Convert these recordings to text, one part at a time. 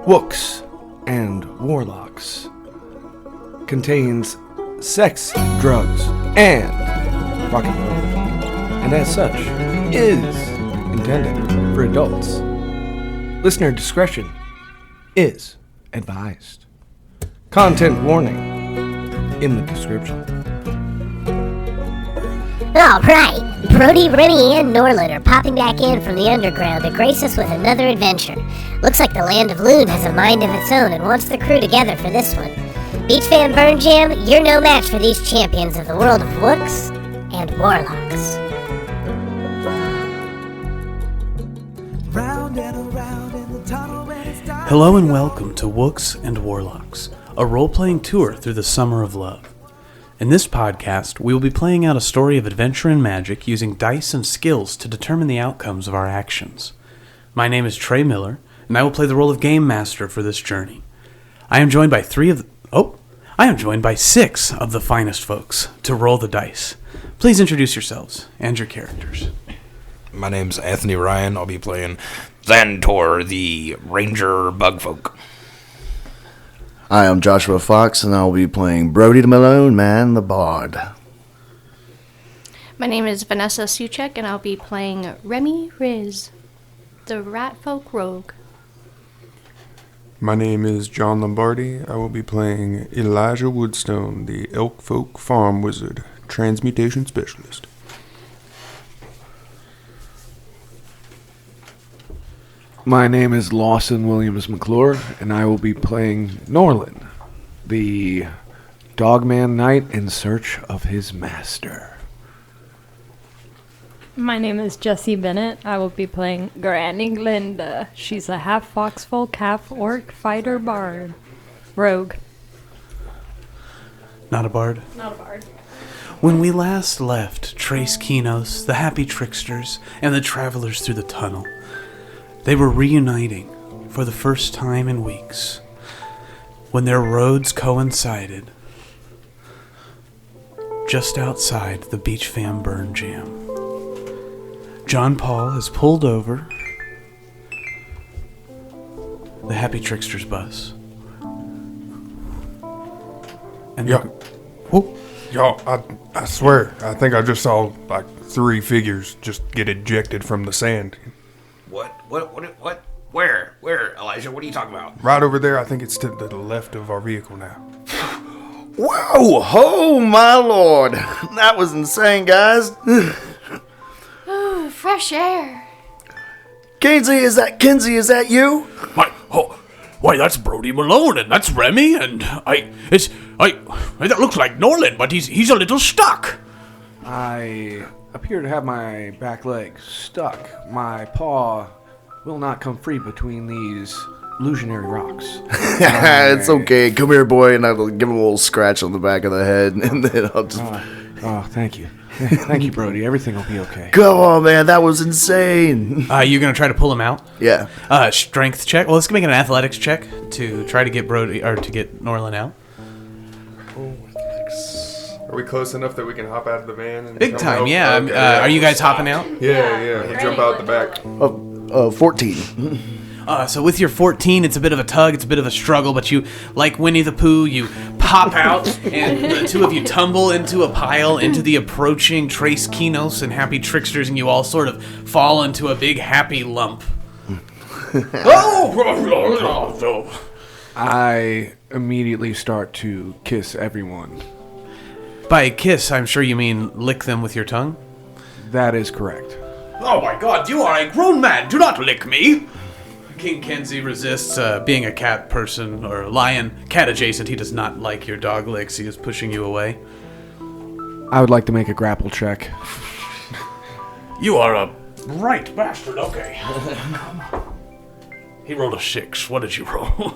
Wooks and Warlocks contains sex, drugs, and rock and roll, and as such is intended for adults. Listener discretion is advised. Content warning in the description. Alright, Brody, Remi, and Norlan are popping back in from the underground to grace us with another adventure. Looks like the land of Luund has a mind of its own and wants the crew together for this one. Beach Fan Burn Jam, you're no match for these champions of the world of Wooks and Warlocks. Hello and welcome to Wooks and Warlocks, a role-playing tour through the summer of love. In this podcast, we will be playing out a story of adventure and magic using dice and skills to determine the outcomes of our actions. My name is Trey Miller, and I will play the role of Game Master for this journey. I am joined by six of the finest folks to roll the dice. Please introduce yourselves and your characters. My name's Anthony Ryan. I'll be playing Xantor, the Ranger Bugfolk. Hi, I'm Joshua Fox, and I'll be playing Brody the Malone Man, the Bard. My name is Vanessa Suchek, and I'll be playing Remi Riz, the Ratfolk Rogue. My name is John Lombardi. I will be playing Elijah Woodstone, the Elkfolk Farm Wizard, Transmutation Specialist. My name is Lawson Williams McClure, and I will be playing Norlan, the Dogman Knight in search of his master. My name is Jessie Bennett. I will be playing Granny Glinda. She's a half foxfolk, half orc fighter bard. Rogue. Not a bard? Not a bard. When we last left Trace Kinos, the Happy Tricksters, and the Travelers through the tunnel, they were reuniting for the first time in weeks. When their roads coincided just outside the Beach Fan Burn Jam. John Paul has pulled over the Happy Tricksters bus. And I swear, I think I just saw like 3 figures just get ejected from the sand. What? Where, Elijah? What are you talking about? Right over there, I think it's to the left of our vehicle now. Whoa, oh my lord. That was insane, guys. Ooh, fresh air. Kinsey, is that you? Why, that's Brody Malone, and that's Remi, and that looks like Norlan, but he's a little stuck. I appear to have my back leg stuck. My paw will not come free between these illusionary rocks. It's okay. Come here, boy, and I'll give him a little scratch on the back of the head, and then I'll just... Oh, thank you. Thank you, Brody. Everything will be okay. Come on, man. That was insane. You gonna try to pull him out? Yeah. Strength check. Well, let's make an athletics check to try to get Brody, or to get Norlan out. Are we close enough that we can hop out of the van? And Big time, out? yeah. Okay, Are you guys hopping out? Yeah. We jump out the back. 14. So with your 14, it's a bit of a tug, it's a bit of a struggle, but you, like Winnie the Pooh, you pop out, and the two of you tumble into a pile, into the approaching Trace Kinos and Happy Tricksters, and you all sort of fall into a big happy lump. I immediately start to kiss everyone. By kiss, I'm sure you mean lick them with your tongue? That is correct. Oh my god, you are a grown man, do not lick me! King Kenzie resists being a cat person, or lion, cat adjacent. He does not like your dog licks, he is pushing you away. I would like to make a grapple check. You are a right bastard, okay. He rolled a 6, what did you roll?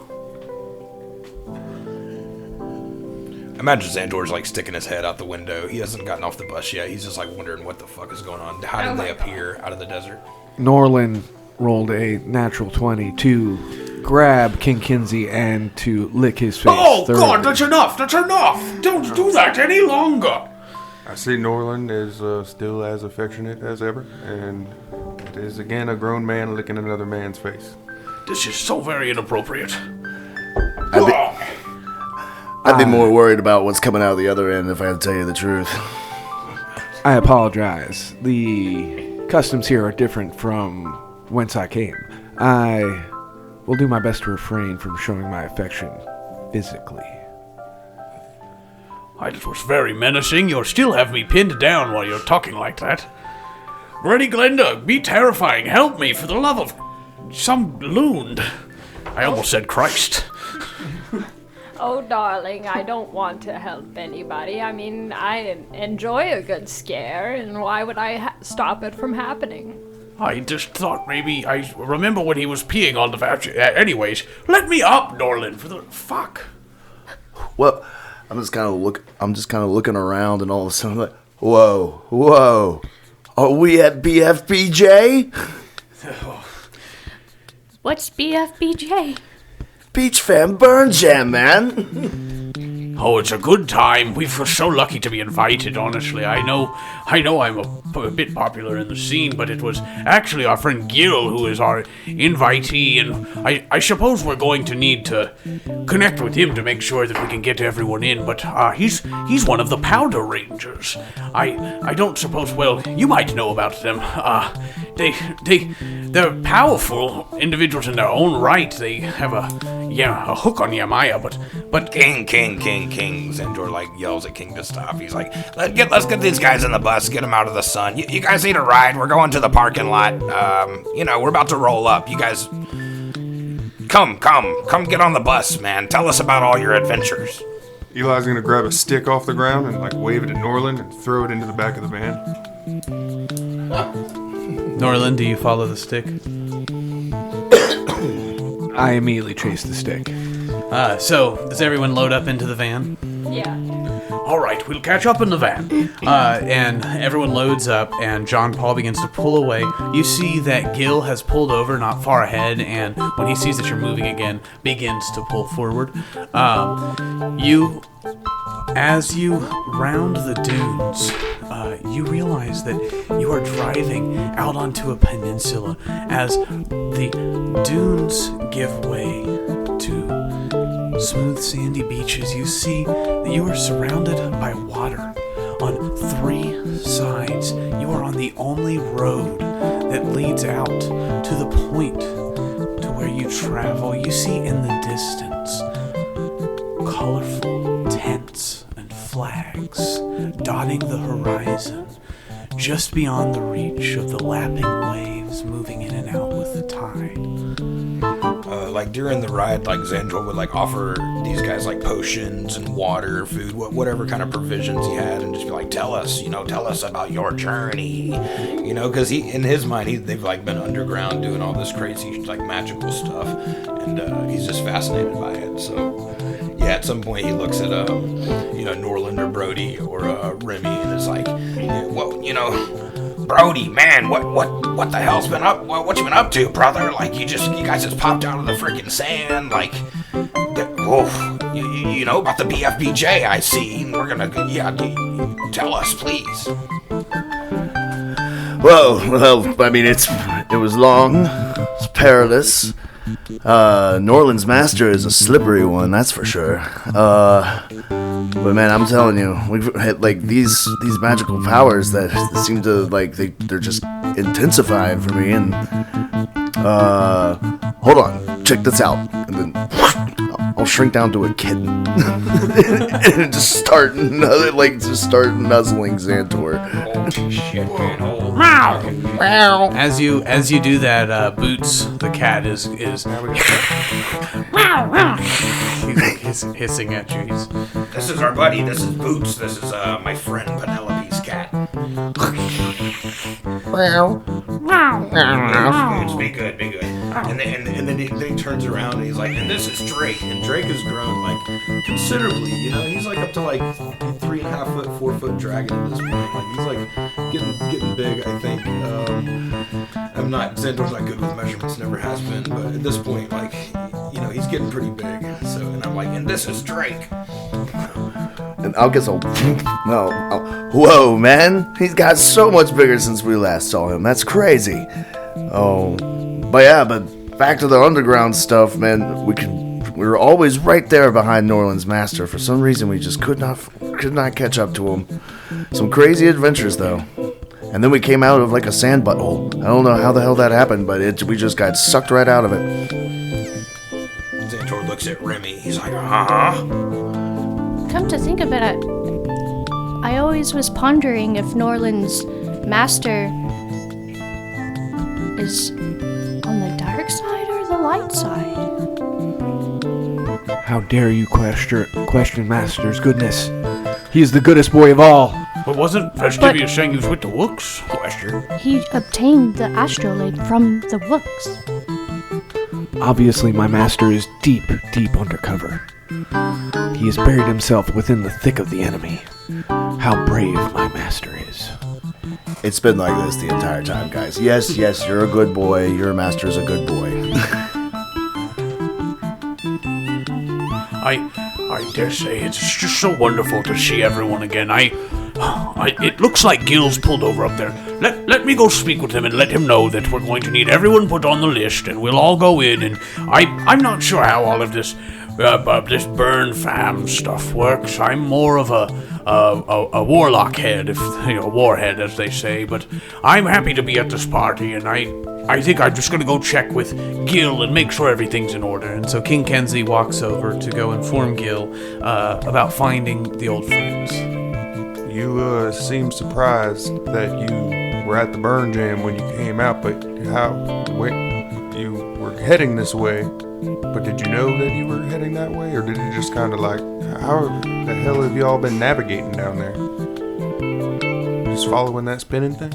Imagine Xantor's like sticking his head out the window. He hasn't gotten off the bus yet. He's just like wondering what the fuck is going on. How did they appear out of the desert? Norlan rolled a natural 20 to grab King Kinsey and to lick his face. Oh thoroughly. god, that's enough! Don't do that any longer! I see Norlan is still as affectionate as ever, and it is again a grown man licking another man's face. This is so very inappropriate. I'd be more worried about what's coming out of the other end if I had to tell you the truth. I apologize. The customs here are different from whence I came. I will do my best to refrain from showing my affection physically. It was very menacing. You'll still have me pinned down while you're talking like that. Brody Glenda, be terrifying. Help me for the love of some Luund. I almost said Christ. Oh, darling, I don't want to help anybody. I mean, I enjoy a good scare, and why would I stop it from happening? I just thought maybe I remember when he was peeing on the voucher. Anyways, let me up, Norlan, for the fuck. Well, I'm just kind of looking around, and all of a sudden I'm like, whoa. Are we at BFBJ? What's BFBJ? Beach Fam Burn Jam, man. Oh, it's a good time. We were so lucky to be invited, honestly. I know I'm a bit popular in the scene, but it was actually our friend Gil who is our invitee, and I suppose we're going to need to connect with him to make sure that we can get everyone in, but he's one of the Powder Rangers. I don't suppose, well, you might know about them. They're powerful individuals in their own right. They have a hook on Yamaya, but King. Xandor like yells at King to stop. He's like, let's get these guys in the bus, get them out of the sun. You guys need a ride? We're going to the parking lot. We're about to roll up. You guys, come get on the bus, man. Tell us about all your adventures. Eli's gonna grab a stick off the ground and like wave it at Norlan and throw it into the back of the van. Norlan, do you follow the stick? I immediately chase the stick. So, does everyone load up into the van? Yeah. all right, we'll catch up in the van. And everyone loads up, and John Paul begins to pull away. You see that Gil has pulled over not far ahead, and when he sees that you're moving again, begins to pull forward. As you round the dunes, you realize that you are driving out onto a peninsula as the dunes give way to smooth sandy beaches. You see that you are surrounded by water on 3 sides. You are on the only road that leads out to the point to where you travel. You see in the distance colorful tents and flags dotting the horizon, just beyond the reach of the lapping waves moving in and out with the tide. Like during the ride, like Xandor would like offer these guys like potions and water, food, whatever kind of provisions he had, and just be like, tell us about your journey, because in his mind they've like been underground doing all this crazy like magical stuff, and he's just fascinated by it. So yeah, at some point he looks at Norlan or Brody or Remi and is like, Brody, man, what the hell's been up? What you been up to, brother? Like you guys just popped out of the freaking sand. Like, you know about the BFBJ? I see. And we're gonna, tell us, please. Well, I mean, it was long, it's perilous. Norlan's master is a slippery one, that's for sure. But man, I'm telling you, we've had like these magical powers that seem to like they're just intensifying for me. And hold on, check this out, and then I'll shrink down to a kitten and just start nuzzling Xandor. Holy shit, man! As you do that, Boots the cat is he's hissing at you. This is our buddy. This is Boots. This is my friend Penelope's cat. Boots, be good. And then he turns around and he's like, and this is Drake. And Drake has grown like considerably. He's like up to like 3.5 foot, 4 foot dragon at this point. Like he's like getting big. I think. Xandor's not good with measurements. Never has been. But at this point, like he's getting pretty big. So and I'm like, and this is Drake. And I'll get so whoa, man, he's got so much bigger since we last saw him. That's crazy. Oh, but back to the underground stuff, man. We were always right there behind Norlan's master. For some reason, we just could not catch up to him. Some crazy adventures, though. And then we came out of like a sand butthole. I don't know how the hell that happened, but we just got sucked right out of it. Xantor looks at Remi. He's like, uh-huh. Come to think of it, I always was pondering if Norlan's master is on the dark side or the light side. How dare you question Master's goodness? He is the goodest boy of all. But wasn't Vestivius saying he was with the Wooks? Question. He obtained the astrolabe from the Wooks. Obviously, my master is deep, deep undercover. He has buried himself within the thick of the enemy. How brave my master is. It's been like this the entire time, guys. Yes, you're a good boy. Your master's a good boy. I dare say it's just so wonderful to see everyone again. It looks like Gil's pulled over up there. Let me go speak with him and let him know that we're going to need everyone put on the list, and we'll all go in. And I'm not sure how all of this burn fam stuff works. I'm more of a warlock head, warhead as they say. But I'm happy to be at this party, and I think I'm just gonna go check with Gil and make sure everything's in order. And so King Kenzie walks over to go inform Gil about finding the old friends. You seem surprised that you were at the burn jam when you came out, but you were heading this way. But did you know that you were heading that way, or did it just kind of like, how the hell have you all been navigating down there? Just following that spinning thing?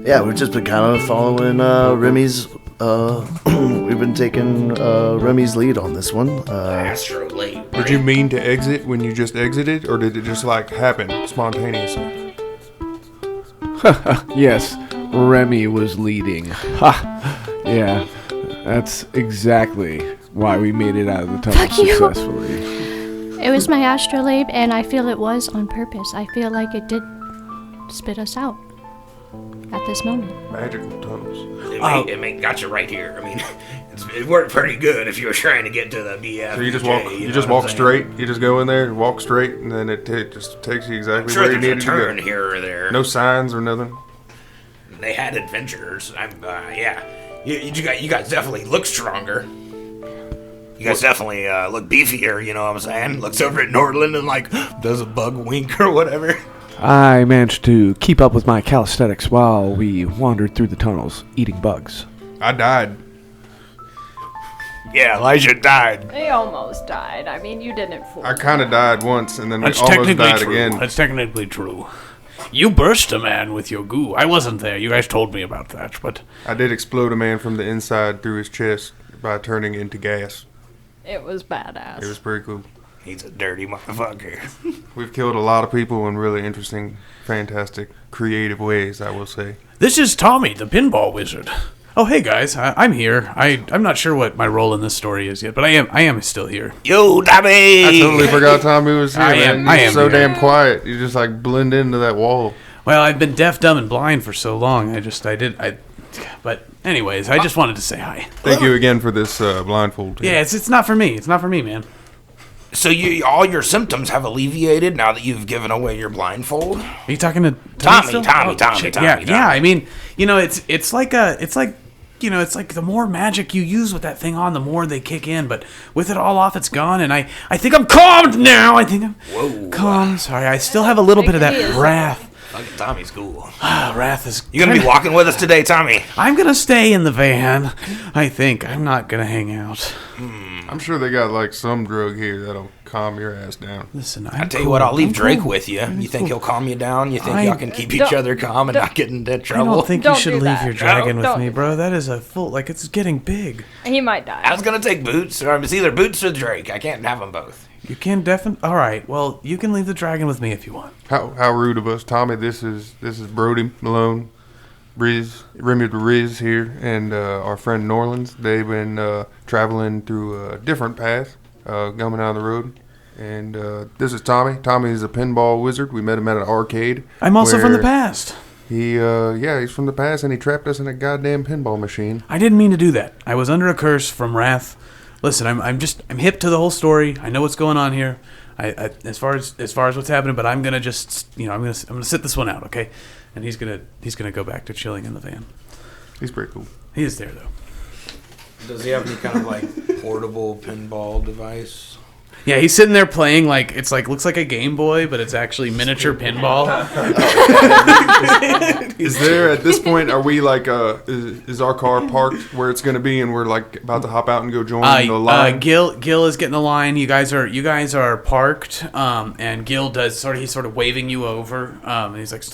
Yeah, we've just been kind of following Remi's. We've been taking Remi's lead on this one. Astrolabe. Did you mean to exit when you just exited, or did it just like happen spontaneously? Yes, Remi was leading. Ha! Yeah, that's exactly why we made it out of the tunnel successfully. It was my astrolabe, and I feel it was on purpose. I feel like it did spit us out at this moment. Magical tunnels. It got you right here. I mean, it worked pretty good if you were trying to get to the BFBJ. So you just walk straight. You just go in there, walk straight, and then it just takes you exactly where you needed to go. Turn here or there. No signs or nothing. They had adventures. Yeah. You guys definitely look stronger. You guys definitely look beefier. You know what I'm saying? Looks over at Norlan and like does a bug wink or whatever. I managed to keep up with my calisthenics while we wandered through the tunnels, eating bugs. I died. Yeah, Elijah died. He almost died. I mean, you didn't fool. I kind of died once, and then That's we almost died true. again. That's technically true. You burst a man with your goo. I wasn't there. You guys told me about that, but I did explode a man from the inside through his chest by turning into gas. It was badass. It was pretty cool. He's a dirty motherfucker. We've killed a lot of people in really interesting, fantastic, creative ways, I will say. this is Tommy, the pinball wizard. Oh, hey guys, I'm here. I'm not sure what my role in this story is yet, but I am still here. Yo, Tommy! I totally forgot Tommy was here. I am so here. damn quiet. You just like blend into that wall. Well, I've been deaf, dumb, and blind for so long. But anyways, I just wanted to say hi. Thank you again for this blindfold. Yeah, it's not for me. It's not for me, man. So all your symptoms have alleviated now that you've given away your blindfold? Are you talking to Tommy? still? Tommy. Yeah. I mean, it's like the more magic you use with that thing on, the more they kick in. But with it all off, it's gone, and I think I'm calmed now. I think I'm calm. Sorry, I still have a little bit of that wrath. Fucking Tommy's cool. Wrath is. You gonna be walking with us today, Tommy? I'm gonna stay in the van. I think I'm not gonna hang out. I'm sure they got like some drug here that'll calm your ass down. Listen, I tell you what, I'll leave Drake with you. You think he'll calm you down? You think y'all can keep each other calm and not get into I trouble? don't think you should leave your dragon with Don't me, do bro. That is a full. Like, it's getting big. He might die. I was gonna take Boots, or it's either Boots or Drake. I can't have them both. You can definitely. All right. Well, you can leave the dragon with me if you want. How rude of us, Tommy. This is Brody Malone, Remi the Riz here, and our friend Norlan's. They've been traveling through a different path, coming down the road. And this is Tommy. Tommy is a pinball wizard. We met him at an arcade. I'm also from the past. He's from the past, and he trapped us in a goddamn pinball machine. I didn't mean to do that. I was under a curse from wrath. Listen, I'm hip to the whole story. I know what's going on here. I as far as what's happening, but I'm gonna just I'm gonna sit this one out, okay? And he's gonna go back to chilling in the van. He's pretty cool. He is there though. Does he have any kind of like portable pinball device? Yeah, he's sitting there playing looks like a Game Boy, but it's actually miniature pinball. Is there at this point? Are we like is our car parked where it's gonna be, and we're like about to hop out and go join the line? Gil is getting the line. You guys are parked, and Gil he's sort of waving you over, and he's like,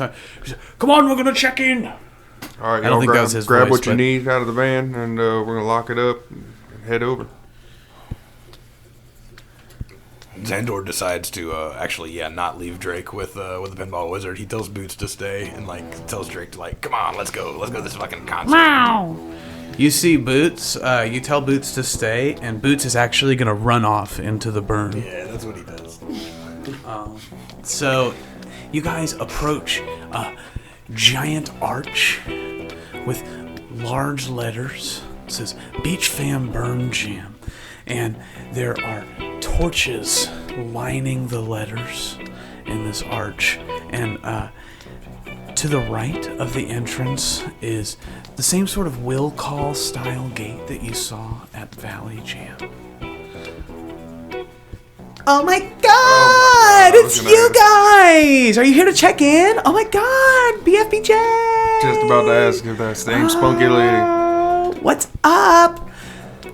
"Come on, we're gonna check in." All right, I don't think that was his grab voice, what you need out of the van, and we're gonna lock it up and head over. Xandor decides to not leave Drake with the pinball wizard. He tells Boots to stay and tells Drake to come on, let's go to this fucking concert. Wow. You see Boots. You tell Boots to stay, and Boots is actually gonna run off into the burn. Yeah, that's what he does. So, you guys approach a giant arch with large letters. It says Beach Fam Burn Jam, and there are torches lining the letters in this arch, and to the right of the entrance is the same sort of will call style gate that you saw at Valley Jam. Oh my god, it's you guys! Are you here to check in? Oh my god, BFBJ! Just about to ask if that same spunky lady. What's up?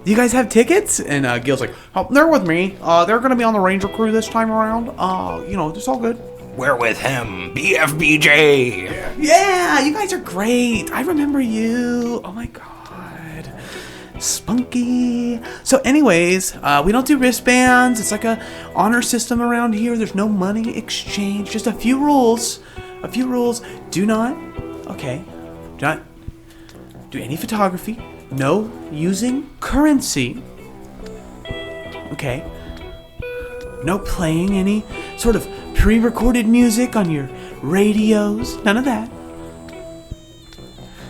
You guys have tickets? And Gil's like, oh, they're with me. They're going to be on the Ranger crew this time around. It's all good. We're with him, BFBJ. Yeah, you guys are great. I remember you. Oh my god. Spunky. So anyways, we don't do wristbands. It's like a honor system around here. There's no money exchange. Just a few rules. Do not do any photography. No using currency. Okay. No playing any sort of pre-recorded music on your radios. None of that.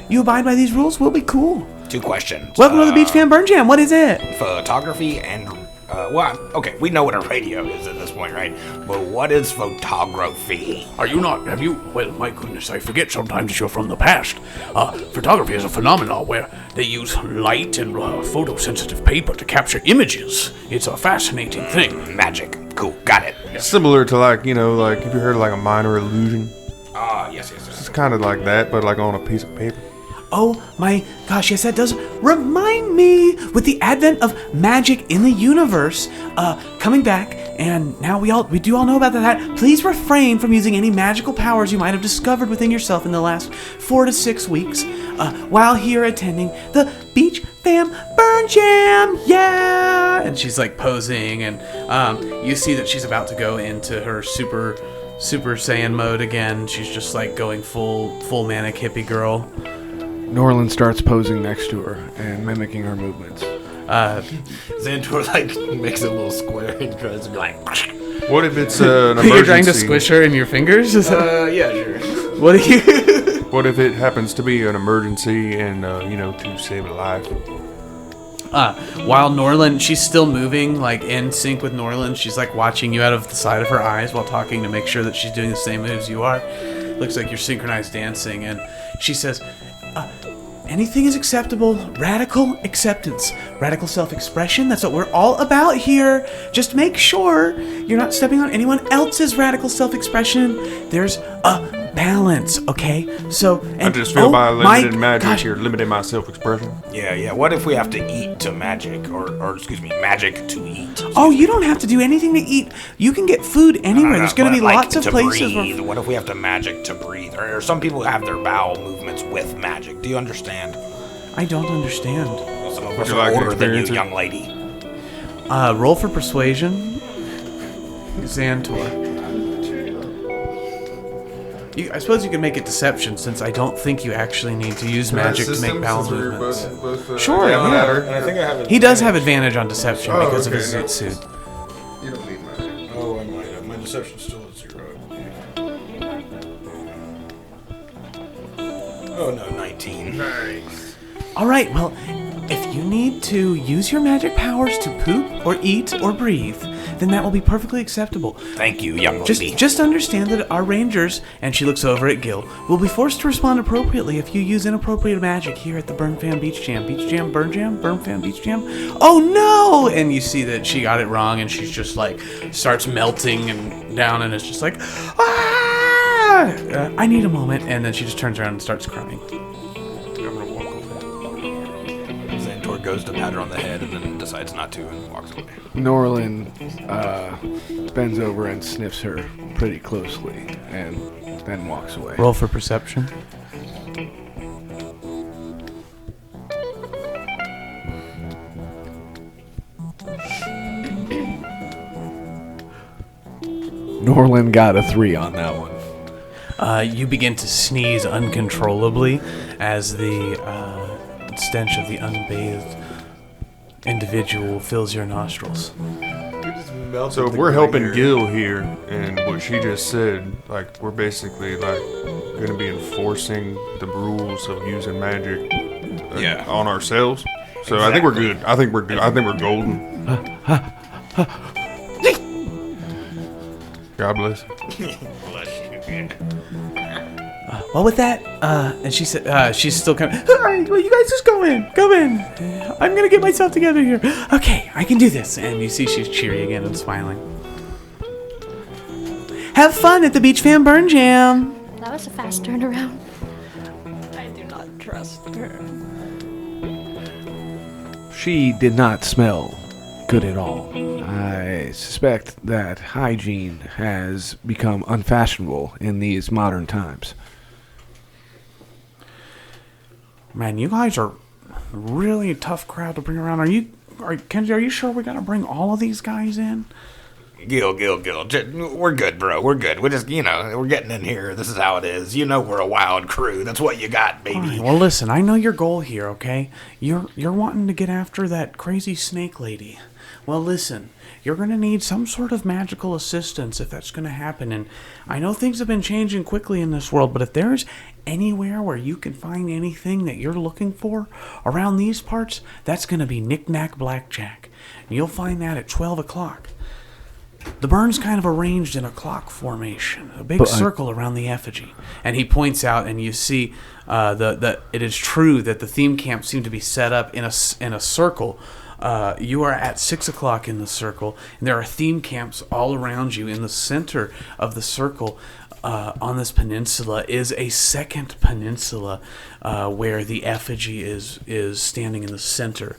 You abide by these rules, we'll be cool. 2 questions. Welcome to the Beach Fan Burn Jam. What is it? Photography and okay, we know what a radio is at this point, right? But what is photography? Well, my goodness, I forget sometimes you're from the past. Photography is a phenomenon where they use light and photosensitive paper to capture images. It's a fascinating thing. Magic. Cool, got it. Similar to have you heard of a minor illusion? Yes. It's kind of like that, but on a piece of paper. Oh my gosh, yes, that does remind me. With the advent of magic in the universe coming back, and now we do all know about that. Please refrain from using any magical powers you might have discovered within yourself in the last 4 to 6 weeks while here attending the Beach Fam Burn Jam. Yeah! And she's posing, and you see that she's about to go into her Super Saiyan mode again. She's just going full manic hippie girl. Norlan starts posing next to her and mimicking her movements. Xandor makes a little square and tries to be What if it's an emergency? You're trying to squish her in your fingers? Yeah, sure. What are you? What if it happens to be an emergency and to save a life? While Norlan, she's still moving, in sync with Norlan. She's watching you out of the side of her eyes while talking to make sure that she's doing the same moves you are. Looks like you're synchronized dancing, and she says, anything is acceptable. Radical acceptance. Radical self-expression. That's what we're all about here. Just make sure you're not stepping on anyone else's radical self-expression. There's a balance, okay? So, I just feel by limited magic, you're limiting my self-expression. Yeah. What if we have to eat to magic, or excuse me, magic to eat? Oh, you don't have to do anything to eat. You can get food anywhere. There's going to be lots of places. Breathe. What if we have to magic to breathe? Or some people have their bowel movements with magic. Do you understand? I don't understand. Well, some of us are older than you, young lady. Roll for persuasion. Xantor. I suppose you can make it deception, since I don't think you actually need to use magic to make bowel movements. Sure, yeah. And I think I have He does have advantage on deception because of his zoot suit. You don't need mine. Oh, I might have. My deception's still at 0. Oh no, 19. Nice. All right, well, if you need to use your magic powers to poop or eat or breathe, then that will be perfectly acceptable. Thank you, young lady. Just understand that our rangers, and she looks over at Gil, will be forced to respond appropriately if you use inappropriate magic here at the Burn Fan Beach Jam. Beach Jam, Burn Jam, Burn Fan Beach Jam. Oh no! And you see that she got it wrong, and she's just like, starts melting and down, and it's just like, ah! I need a moment, and then she just turns around and starts crying. Xantor goes to pat her on the head and then decides not to and walks away. Norlan bends over and sniffs her pretty closely and then walks away. Roll for perception. Norlan got a 3 on that one. You begin to sneeze uncontrollably as the stench of the unbathed individual fills your nostrils. So if we're helping Gil here, and what she just said, like, we're basically, like, going to be enforcing the rules of using magic on ourselves. So I think we're good. I think we're good. I think we're golden. God bless. Well, with that, and she said, she's still kind of, all right, well, you guys just go in. I'm going to get myself together here. Okay, I can do this. And you see she's cheery again and smiling. Have fun at the Beach Fan Burn Jam. That was a fast turnaround. I do not trust her. She did not smell good at all. I suspect that hygiene has become unfashionable in these modern times. Man, you guys are really a tough crowd to bring around. Kenzie, are you sure we gotta bring all of these guys in? Gil. We're good, bro. We're good. We're just, we're getting in here. This is how it is. We're a wild crew. That's what you got, baby. All right, well, listen, I know your goal here, okay? You're wanting to get after that crazy snake lady. Well, listen, you're going to need some sort of magical assistance if that's going to happen. And I know things have been changing quickly in this world, but if there's anywhere where you can find anything that you're looking for around these parts, that's going to be knick-knack blackjack. And you'll find that at 12 o'clock. The burn's kind of arranged in a clock formation, a big circle around the effigy. And he points out, and you see it is true that the theme camps seem to be set up in a circle. You are at 6 o'clock in the circle, and there are theme camps all around you. In the center of the circle on this peninsula is a second peninsula where the effigy is standing in the center.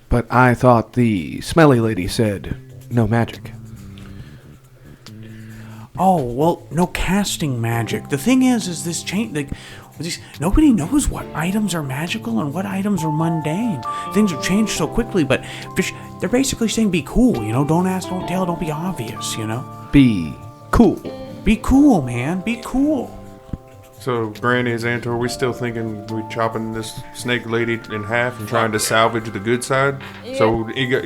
But I thought the smelly lady said no magic. Oh, well, no casting magic. The thing is this change... nobody knows what items are magical and what items are mundane. Things have changed so quickly, but they're basically saying be cool, Don't ask, don't tell, don't be obvious, Be cool. Be cool, man. Be cool. So, Granny Xantor, are we still thinking we chopping this snake lady in half and trying to salvage the good side? Yeah. So,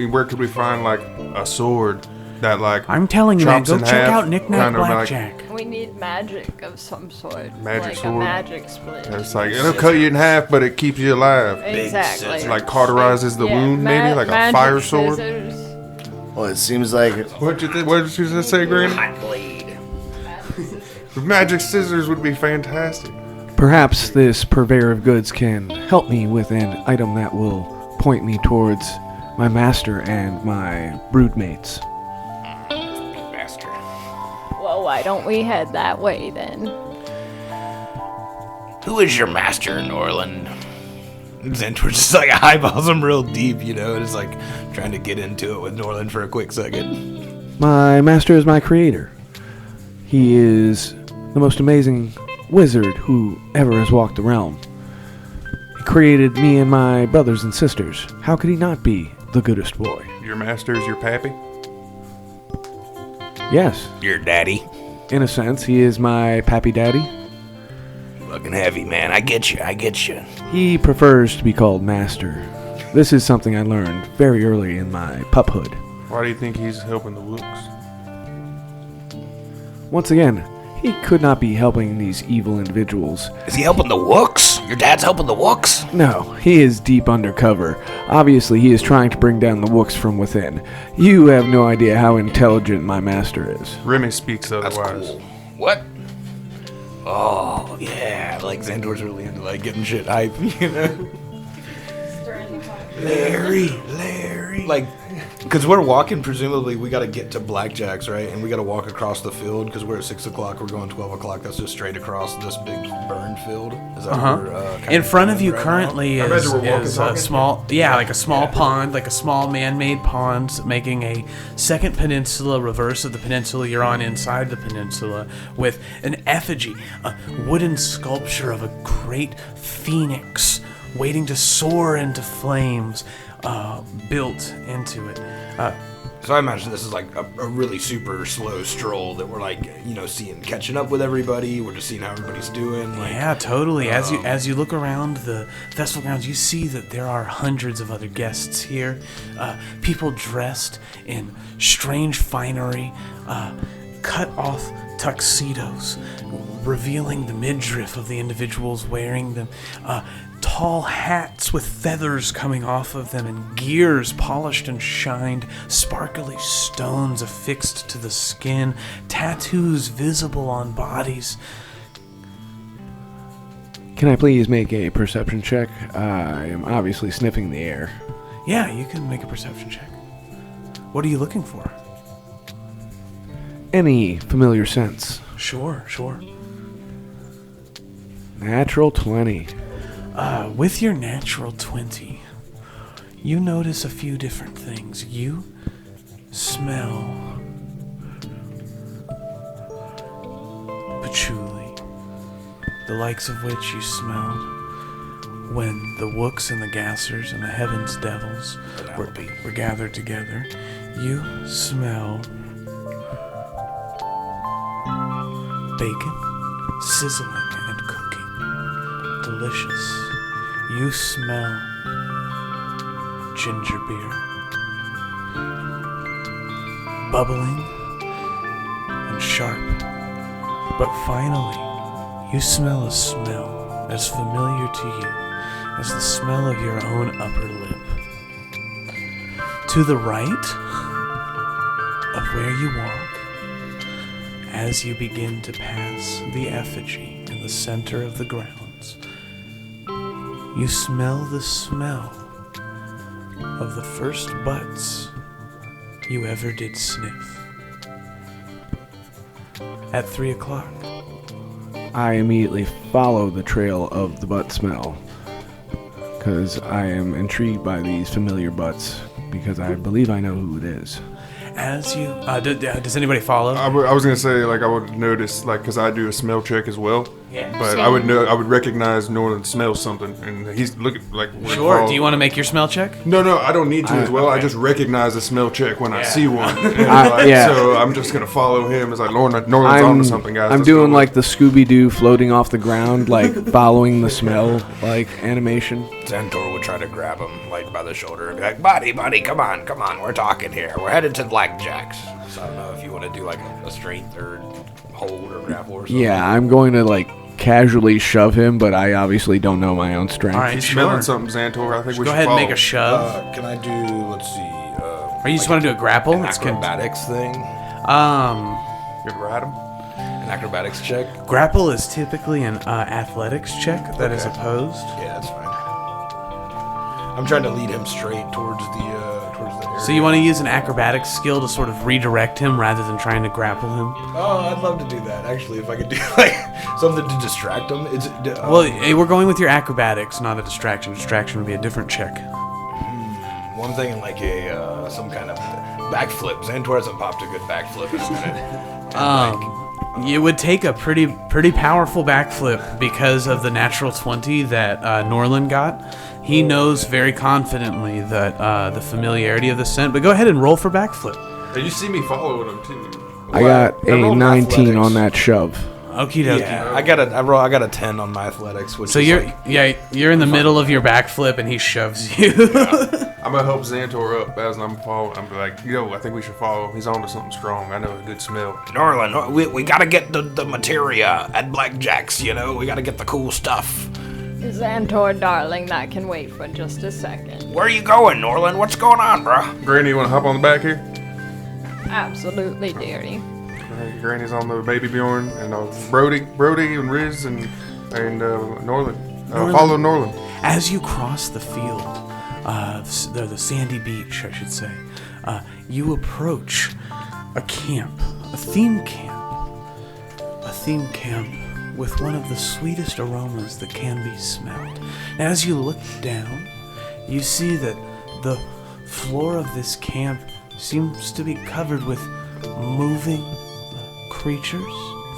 where could we find, like, a sword that, like, I'm telling you, man, chops go in check half, out Knick-Knack kind of like- Blackjack. We need magic of some sort. Magic like sword? a magic split. It's like, it'll cut you in half, but it keeps you alive. Exactly. It, like, cauterizes the wound, maybe? Like a magic fire sword? scissors. Well, it seems like What did you just say, Granny? Hot blade. Magic scissors would be fantastic. Perhaps this purveyor of goods can help me with an item that will point me towards my master and my broodmates. Master. Well, why don't we head that way then? Who is your master, Norlan? Xantor just like eyeballs him real deep, and it's like trying to get into it with Norlan for a quick second. My master is my creator. He is the most amazing wizard who ever has walked the realm. He created me and my brothers and sisters. How could he not be the goodest boy? Your master is your pappy? Yes, Your daddy. in a sense, he is my pappy daddy. Fucking heavy, man. I get you. He prefers to be called master. This is something I learned very early in my puphood. Why do you think he's helping the Wooks? Once again, He could not be helping these evil individuals. Is he helping the Wooks? Your dad's helping the Wooks? No, he is deep undercover. Obviously, he is trying to bring down the Wooks from within. You have no idea how intelligent my master is. Remi speaks That's otherwise. cool. What? Oh, yeah. Like, Xandor's really into, like, getting shit hype, you know? Larry. Like, because we're walking, presumably, we got to get to Blackjack's, right? And we got to walk across the field, because we're at 6 o'clock, we're going 12 o'clock. That's just straight across this big burned field. Is that what we're, In front of you right currently now? I imagine we're is walking, a small, like a small pond, like a small man-made pond, making a second peninsula, reverse of the peninsula you're on inside the peninsula, with an effigy, a wooden sculpture of a great phoenix waiting to soar into flames, built into it. So I imagine this is like a really super slow stroll that we're like, you know, catching up with everybody. We're just seeing how everybody's doing. Like, Yeah, totally. As you look around the festival grounds, you see that there are hundreds of other guests here. People dressed in strange finery, cut off tuxedos, revealing the midriff of the individuals wearing them. Tall hats with feathers coming off of them, and gears polished and shined, sparkly stones affixed to the skin, tattoos visible on bodies. Can I please make a perception check? I am obviously sniffing the air. Yeah, you can make a perception check. What are you looking for? Any familiar scents? Sure. Natural 20. With your natural 20, you notice a few different things. You smell patchouli, the likes of which you smelled when the Wooks and the Gassers and the Heaven's Devils were gathered together. You smell bacon, sizzling and cooking. Delicious. You smell ginger beer, bubbling and sharp. But finally, you smell a smell as familiar to you as the smell of your own upper lip. To the right of where you walk, as you begin to pass the effigy in the center of the grounds, you smell the smell of the first butts you ever did sniff. At 3 o'clock. I immediately follow the trail of the butt smell, because I am intrigued by these familiar butts, because I believe I know who it is. As you, does anybody follow? I was gonna say, like, I would notice, like, because I do a smell check as well. Yeah. But I would recognize Norlan smells something, and he's looking like. Sure. Do you want to make your smell check? No, I don't need to as well. Okay. I just recognize a smell check when I see one. And yeah. So I'm just gonna follow him. It's like Norlan's onto something, guys. I'm doing like the Scooby-Doo floating off the ground, like following the smell, like animation. Xandor would try to grab him, like, by the shoulder and be like, buddy, come on, we're talking here. We're headed to Blackjack's. So I don't know if you want to do, like, a strength or hold or grapple or something. Yeah, I'm going to, like, casually shove him, but I obviously don't know my own strength. All right, He's sure. smelling something, Xandor. I think we should Go ahead follow. and make a shove. Can I do, let's see, Or you just want to do a grapple? an acrobatics thing? You can ride him. An acrobatics check? Grapple is typically an athletics check that is opposed. Yeah, that's fine. I'm trying to lead him straight towards the area. So you want to use an acrobatics skill to sort of redirect him rather than trying to grapple him? Oh, I'd love to do that, actually, if I could do, like, something to distract him. Well, we're going with your acrobatics, not a distraction. Distraction would be a different check. One thing in, like, some kind of backflip. Xandor hasn't popped a good backflip in a minute. And, You would take a pretty powerful backflip because of the natural 20 that Norlan got. He knows very confidently that the familiarity of the scent. But go ahead and roll for backflip. Hey, you see me following him too. I got a 19 on that shove. Okie dokie. yeah, I got a 10 on my athletics, which So is you're in the middle of your backflip and he shoves you. I'm gonna help Xantor up as I'm following. I'm like, yo, I think we should follow him. He's onto something strong. I know a good smell. Norlan, we gotta get the materia at Blackjack's, you know? We gotta get the cool stuff. Xantor, darling, that can wait for just a second. Where are you going, Norlan? What's going on, bro? Granny, you wanna hop on the back here? Absolutely, dearie. Granny's on the baby Bjorn, and Brody and Riz and Norlan. Follow Norlan. As you cross the field, the sandy beach, I should say, you approach a camp, a theme camp with one of the sweetest aromas that can be smelled. As you look down, you see that the floor of this camp seems to be covered with moving creatures,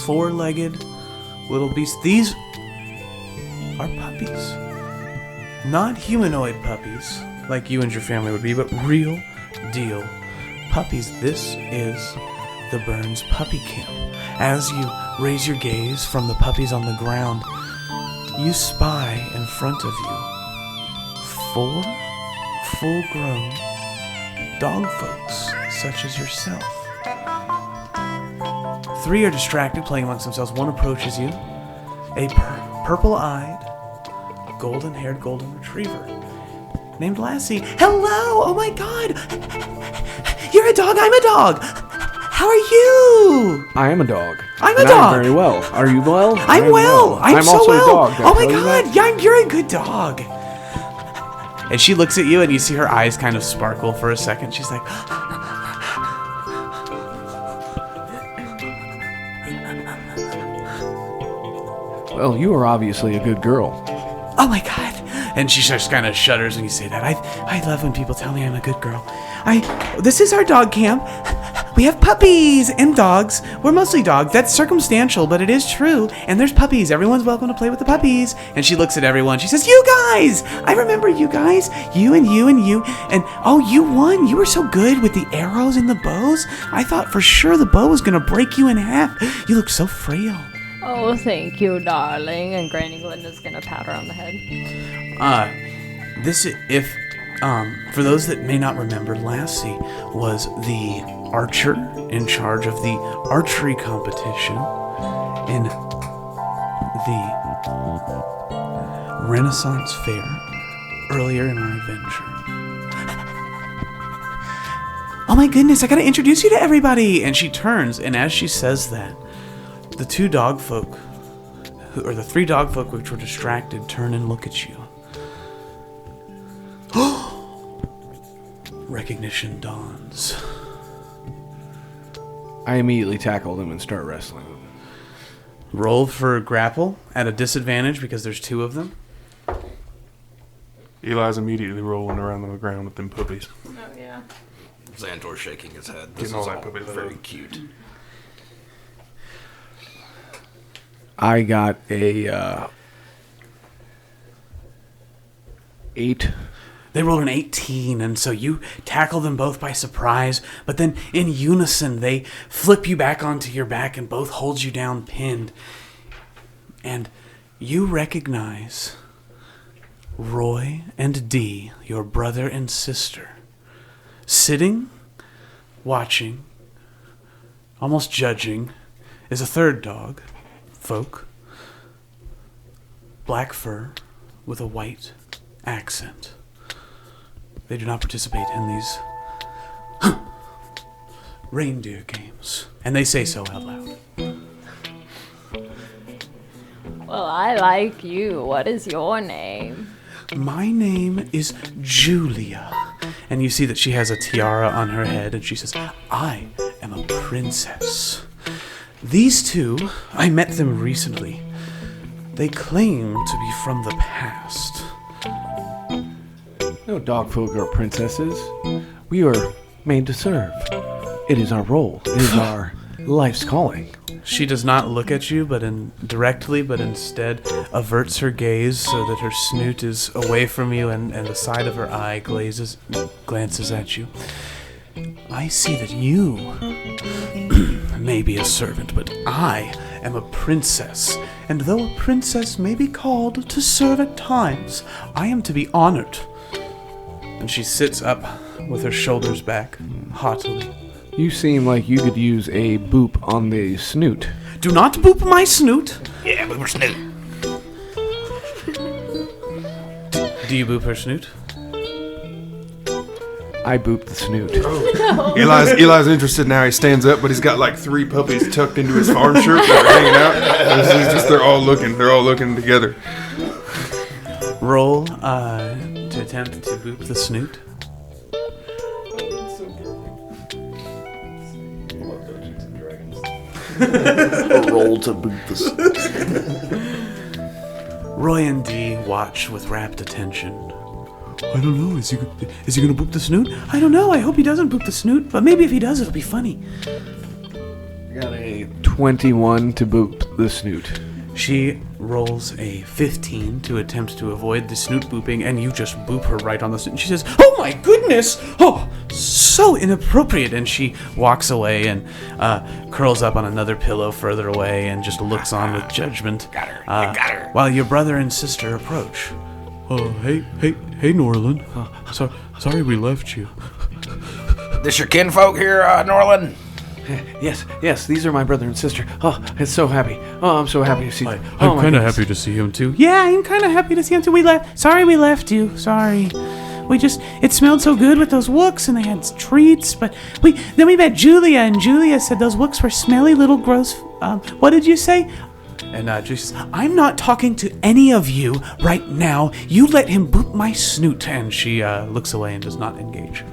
four-legged little beasts. These are puppies. Not humanoid puppies, like you and your family would be, but real deal puppies. This is the Burns Puppy Camp. As you raise your gaze from the puppies on the ground, you spy in front of you 4 full-grown dog folks, such as yourself. 3 are distracted, playing amongst themselves. 1 approaches you, a purple-eyed, golden-haired golden retriever named Lassie. Hello! Oh my god! You're a dog, I'm a dog! How are you? I am a dog. I'm a and dog! I'm very well. Are you well? I'm well! I'm so also well! a dog. Did I Oh my tell you god, that? yeah, you're a good dog! And she looks at you and you see her eyes kind of sparkle for a second. She's like, Well, you are obviously a good girl. oh my god. And she just kind of shudders when you say that. I love when people tell me I'm a good girl. This is our dog camp. We have puppies and dogs. We're mostly dogs. That's circumstantial, but it is true. And there's puppies. Everyone's welcome to play with the puppies. And she looks at everyone. She says, you guys! I remember you guys. You and you and you. And, oh, you won. You were so good with the arrows and the bows. I thought for sure the bow was going to break you in half. You look so frail. Oh, thank you, darling. And Granny Glinda's gonna pat her on the head. For those that may not remember, Lassie was the archer in charge of the archery competition in the Renaissance Fair earlier in our adventure. Oh my goodness, I gotta introduce you to everybody! And she turns, and as she says that, the 3 dog folk which were distracted turn and look at you. Recognition dawns. I immediately tackle them and start wrestling them. Roll for grapple at a disadvantage because there's 2 of them. Eli's immediately rolling around on the ground with them puppies. Oh, yeah. Xantor shaking his head. This Getting all is that all puppy love. very cute. I got a 8. They rolled an 18, and so you tackle them both by surprise, but then in unison they flip you back onto your back and both hold you down pinned. And you recognize Roy and Dee, your brother and sister, sitting, watching, almost judging, is a 3rd dog, folk, black fur with a white accent. They do not participate in these reindeer games, and they say so out loud. Well, I like you. What is your name? My name is Julia. And you see that she has a tiara on her head, and she says, I am a princess. These 2, I met them recently. They claim to be from the past. No dog folk are princesses. We are made to serve. It is our role. It is our life's calling. She does not look at you directly, but instead averts her gaze so that her snoot is away from you and the side of her eye glances at you. I see that you may be a servant, but I am a princess. And though a princess may be called to serve at times, I am to be honored And she sits up with her shoulders back, haughtily. You seem like you could use a boop on the snoot. Do not boop my snoot. Yeah, boop her snoot. Do you boop her snoot? I boop the snoot. Eli's interested now. He stands up, but he's got like 3 puppies tucked into his farm shirt that are hanging out. They're all looking together. Roll to attempt to boop the snoot. A roll to boot this. Roy and Dee watch with rapt attention. I don't know. Is he gonna boop the snoot? I don't know. I hope he doesn't boop the snoot, but maybe if he does, it'll be funny. I got a 21 to boop the snoot. She rolls a 15 to attempt to avoid the snoot booping, and you just boop her right on the snoot. And she says, "Oh my goodness! Oh, so inappropriate!" And she walks away and curls up on another pillow further away and just looks on with judgment. Got her. You got her. While your brother and sister approach. Oh, hey, Norlan. Sorry we left you. This your kinfolk here, Norlan? Yes, these are my brother and sister. Oh, it's so happy. Oh, I'm so happy to see them. I'm kind of happy to see him too. Yeah, I'm kind of happy to see him too. Sorry we left you. Sorry. It smelled so good with those wooks, and they had treats, but then we met Julia, and Julia said those wooks were smelly little gross, what did you say? And Julia says, I'm not talking to any of you right now. You let him boop my snoot. And she looks away and does not engage.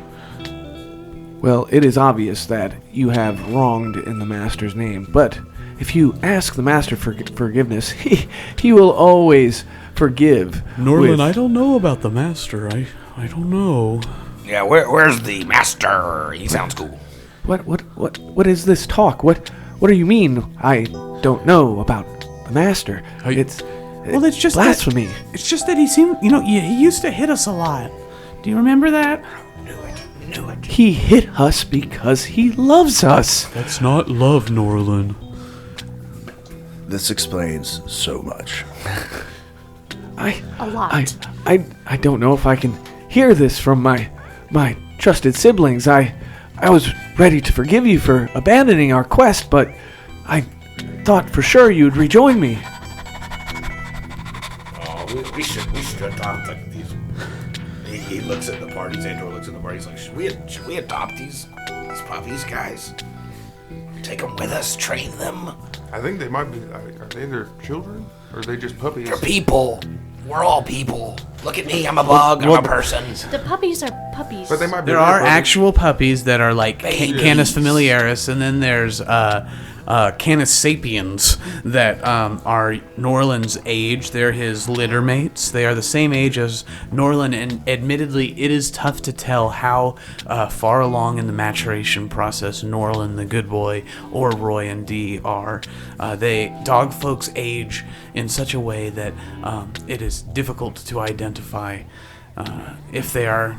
Well, it is obvious that you have wronged in the Master's name, but if you ask the Master for forgiveness, he will always forgive. Norlan, I don't know about the Master. I don't know. Yeah, where's the Master? He sounds cool. What is this talk? What do you mean? I don't know about the Master. It's just blasphemy. It's just that he seemed, he used to hit us a lot. Do you remember that? Knew it. He hit us because he loves us. That's not love, Norlan. This explains so much. A lot. I don't know if I can hear this from my trusted siblings. I was ready to forgive you for abandoning our quest, but I thought for sure you'd rejoin me. Oh, we should adopt these. He looks at the parties. Andrew looks at the parties like, should we adopt these puppies, guys? Take them with us, train them. I think they might be. Are they their children, or are they just puppies? They're people. We're all people. Look at me. I'm a bug. I'm a person. The puppies are puppies. But they might be. There are puppies. actual puppies that are like Canis familiaris, and then there's Canis sapiens that are Norlan's age. They're his litter mates. They are the same age as Norlan, and admittedly, it is tough to tell how far along in the maturation process Norlan, the good boy, or Roy and Dee are. Dog folks age in such a way that it is difficult to identify if they are.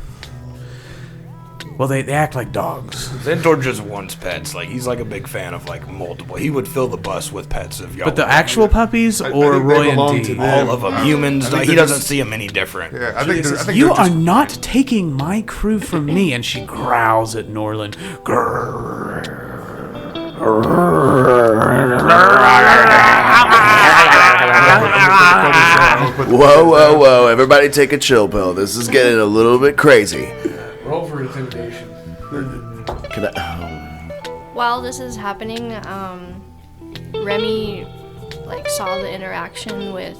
Well, they act like dogs. Zendor just wants pets. Like, he's like a big fan of like multiple. He would fill the bus with pets if y'all. But the actual puppies or Roy and Dee? All of them. Humans. He doesn't see them any different. Yeah, I think you are not taking my crew from me. And she growls at Norlan. Whoa. Everybody take a chill pill. This is getting a little bit crazy. Roll for intimidation. While this is happening, Remi saw the interaction with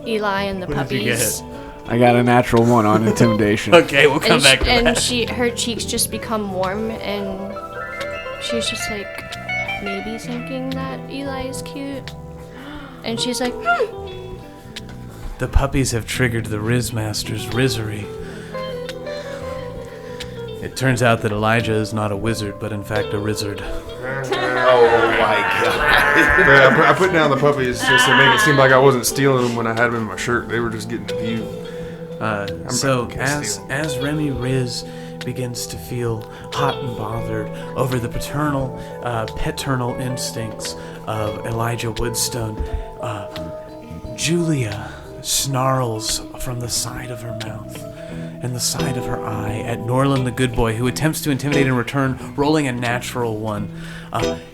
Eli and the puppies. I got a natural 1 on intimidation. Okay, we'll come back to that. And her cheeks just become warm, and she's just maybe thinking that Eli is cute. And she's like, The puppies have triggered the Riz Master's Rizzery. It turns out that Elijah is not a wizard, but in fact a rizzard. Oh my god. Yeah, I put down the puppies just to make it seem like I wasn't stealing them when I had them in my shirt. They were just getting the view. So as Remi Riz begins to feel hot and bothered over the paternal instincts of Elijah Woodstone, Julia snarls from the side of her mouth and the side of her eye at Norlan the good boy, who attempts to intimidate in return, rolling a natural 1.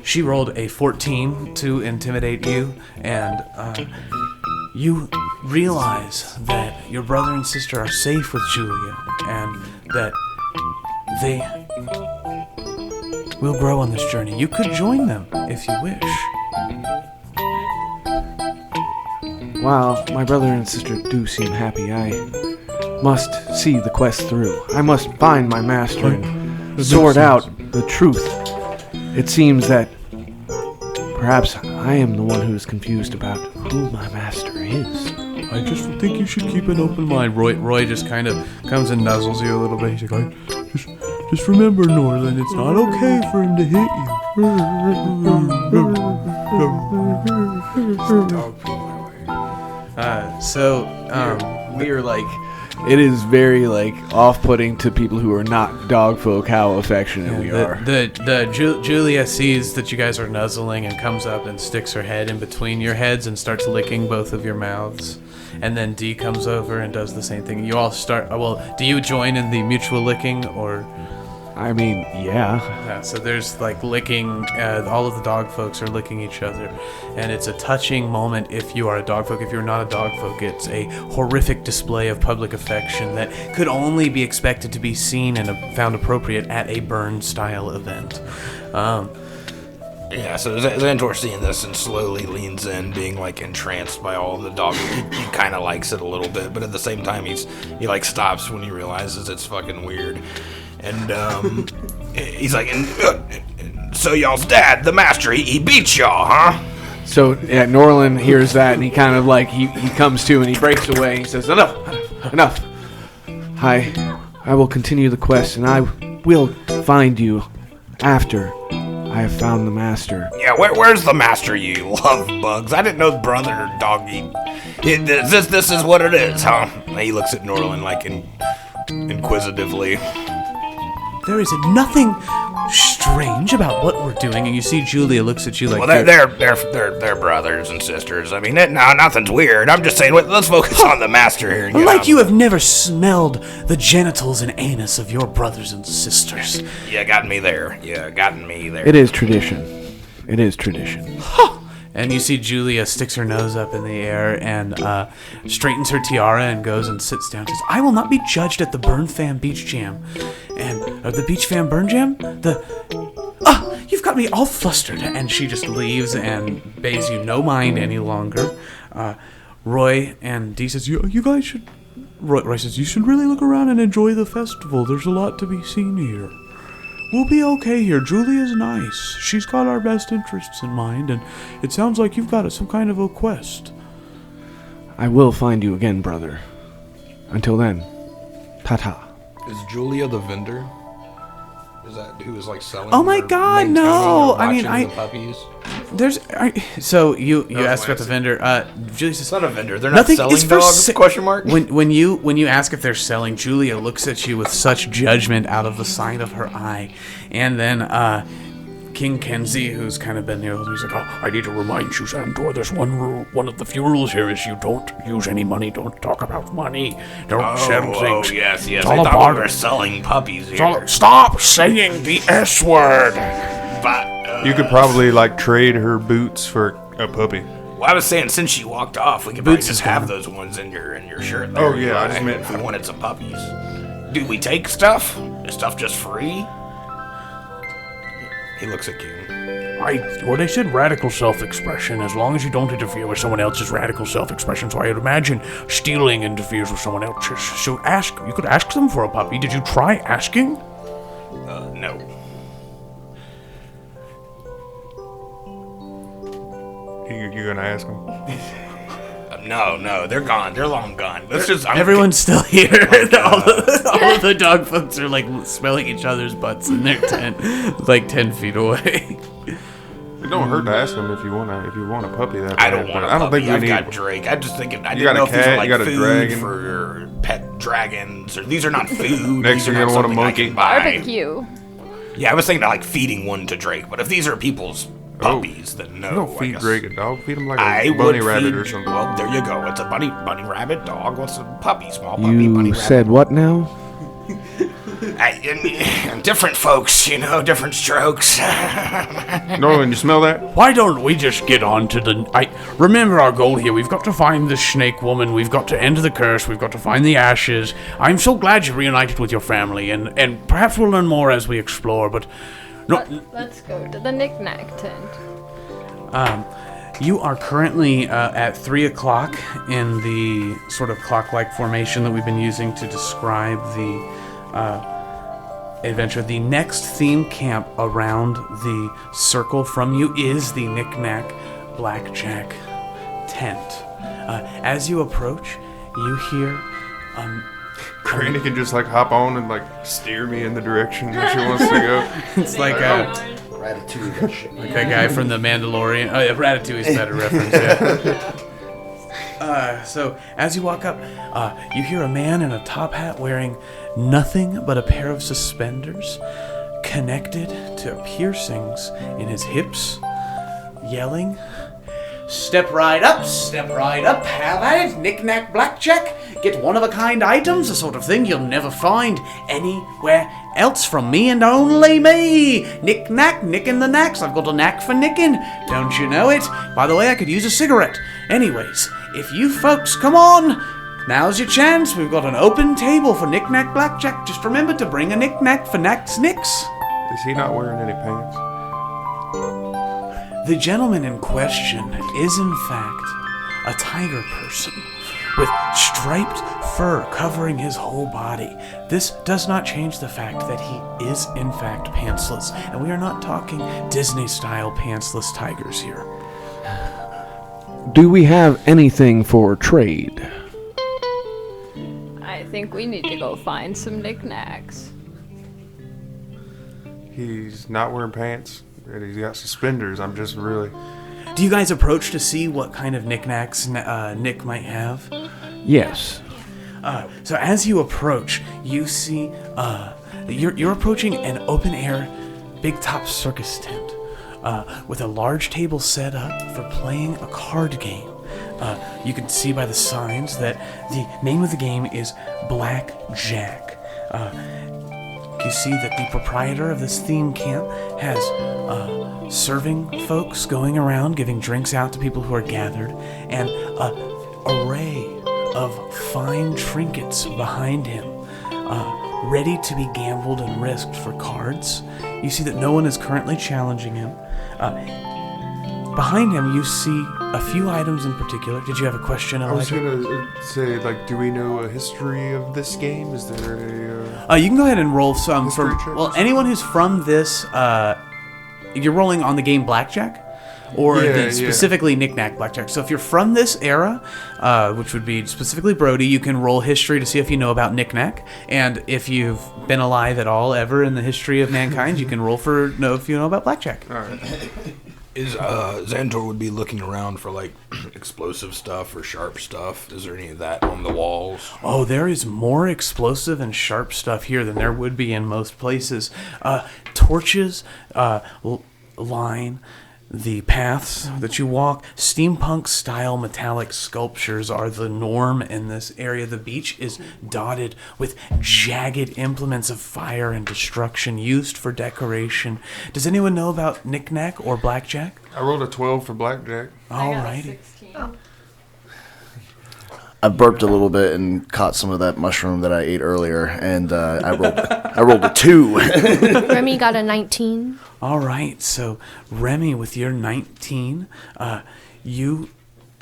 She rolled a 14 to intimidate you, and you realize that your brother and sister are safe with Julia, and that they will grow on this journey. You could join them if you wish. While my brother and sister do seem happy, I must see the quest through. I must find my master and sort out the truth. It seems that perhaps I am the one who is confused about who my master is. I just think you should keep an open mind. Roy just kind of comes and nuzzles you a little bit. He's like, just remember, Norlan, it's not okay for him to hit you. We are like, it is very like off-putting to people who are not dog folk how affectionate we are. Julia sees that you guys are nuzzling and comes up and sticks her head in between your heads and starts licking both of your mouths. And then Dee comes over and does the same thing. You all start. Well, do you join in the mutual licking or? I mean, yeah. So there's like licking, all of the dog folks are licking each other, and it's a touching moment if you are a dog folk. If you're not a dog folk, it's a horrific display of public affection that could only be expected to be seen and found appropriate at a burn-style event. Yeah, so Xantor seeing this and slowly leans in, being like entranced by all the dog. He kind of likes it a little bit, but at the same time he like stops when he realizes it's fucking weird. And he's like, so y'all's dad, the master, he beats y'all, huh? So yeah, Norlan hears that and he kind of like he comes to and he breaks away. And he says, enough. I will continue the quest and I will find you after I have found the master. Yeah, where's the master, you love bugs? I didn't know brother doggy. This is what it is, huh? He looks at Norlan like inquisitively. There is nothing strange about what we're doing, and you see Julia looks at you like. Well, they're brothers and sisters. I mean, nothing's weird. I'm just saying, let's focus on the master here. Like you have never smelled the genitals and anus of your brothers and sisters. Yeah, got me there. It is tradition. And you see Julia sticks her nose up in the air and straightens her tiara and goes and sits down and says, I will not be judged at the Burn Fam Beach Jam. And the Beach Fam Burn Jam? You've got me all flustered. And she just leaves and pays you no mind any longer. Roy and Dee says, you guys should... Roy says, you should really look around and enjoy the festival. There's a lot to be seen here. We'll be okay here. Julia's nice. She's got our best interests in mind, and it sounds like you've got some kind of a quest. I will find you again, brother. Until then, ta-ta. Is Julia the vendor? Is that who is like selling? Oh my God, no! I mean, the puppies. So you asked about the vendor. Julia says, it's not a vendor. They're not selling dogs? Question mark. When you ask if they're selling, Julia looks at you with such judgment out of the side of her eye, and then King Kenzie, who's kind of been there, he's like, I need to remind you, Xantor, there's one rule. One of the few rules here is you don't use any money. Don't talk about money. Don't sell things. Oh, yes. It's I thought we were selling puppies here. Stop saying the S word. But, you could probably like trade her boots for a puppy. Well, I was saying since she walked off, we could probably just have those ones in your shirt. There, oh yeah, I just meant if we wanted some puppies. Do we take stuff? Is stuff just free? He looks at King. They said radical self-expression, as long as you don't interfere with someone else's radical self-expression. So I would imagine stealing interferes with someone else's. So you could ask them for a puppy. Did you try asking? No. You gonna ask them? No, they're gone. They're long gone. Everyone's still here. all of the dog folks are like smelling each other's butts in their tent, like 10 feet away. It don't hurt to ask them if you want a puppy. I don't want a puppy. I don't think I've need. got Drake. I just thinking. I you didn't got know a if these cat. are like You got a food dragon for pet dragons, or these are not food. Next these you're are gonna not want a something I monkey. can buy. Barbecue. Yeah, I was thinking like feeding one to Drake, but if these are people's puppies, then no. You don't feed Greg a dog. Feed him like I a bunny would rabbit feed- or something. Well, there you go. It's a bunny rabbit dog. What's a puppy? Small puppy, bunny You rabbit. said what now? Different folks, different strokes. Norlan, you smell that? Why don't we just get on to remember our goal here. We've got to find the snake woman. We've got to end the curse. We've got to find the ashes. I'm so glad you're reunited with your family, and perhaps we'll learn more as we explore, but... No, Let's go to the knick-knack tent. You are currently at 3 o'clock in the sort of clock-like formation that we've been using to describe the adventure. The next theme camp around the circle from you is the Knick-Knack Blackjack tent. As you approach, you hear... Granny can just like hop on and like steer me in the direction that she wants to go. It's like Ratatouille, that shit. like a guy from the Mandalorian. Ratatouille's a better reference, yeah. So, as you walk up, you hear a man in a top hat wearing nothing but a pair of suspenders connected to piercings in his hips, yelling, Step right up, have at it, knick-knack blackjack. Get one-of-a-kind items, the sort of thing you'll never find anywhere else from me and only me. Knick-knack, nickin' the knacks, I've got a knack for nicking, don't you know it? By the way, I could use a cigarette. Anyways, if you folks come on, now's your chance. We've got an open table for knick-knack blackjack. Just remember to bring a knick-knack for knacks nicks. Is he not wearing any pants? The gentleman in question is, in fact, a tiger person with striped fur covering his whole body. This does not change the fact that he is, in fact, pantsless, and we are not talking Disney-style pantsless tigers here. Do we have anything for trade? I think we need to go find some knickknacks. He's not wearing pants, and he's got suspenders. I'm just really... Do you guys approach to see what kind of knickknacks Nick might have? Yes. So as you approach, you see you're approaching an open-air, big-top circus tent with a large table set up for playing a card game. You can see by the signs that the name of the game is Blackjack. You see that the proprietor of this theme camp has serving folks going around giving drinks out to people who are gathered, and an array of fine trinkets behind him, ready to be gambled and risked for cards. You see that no one is currently challenging him. Behind him, you see a few items in particular. Did you have a question, I was Elijah? gonna say, like, do we know a history of this game? Is there a... You can go ahead and roll some History from... checks? Well, anyone who's from this... you're rolling on the game Blackjack? Or specifically Knick-Knack Blackjack. So if you're from this era, which would be specifically Brody, you can roll history to see if you know about Knick-Knack. And if you've been alive at all ever in the history of mankind, you can roll for if you know about Blackjack. All right. Is Xandor would be looking around for like explosive stuff or sharp stuff? Is there any of that on the walls? Oh, there is more explosive and sharp stuff here than there would be in most places. Torches line the paths that you walk. Steampunk-style metallic sculptures are the norm in this area. The beach is dotted with jagged implements of fire and destruction used for decoration. Does anyone know about Knick-Knack or Blackjack? I rolled a 12 for blackjack. Alrighty. I burped a little bit and caught some of that mushroom that I ate earlier, and I rolled a 2. Remi got a 19. All right, so Remi, with your 19, you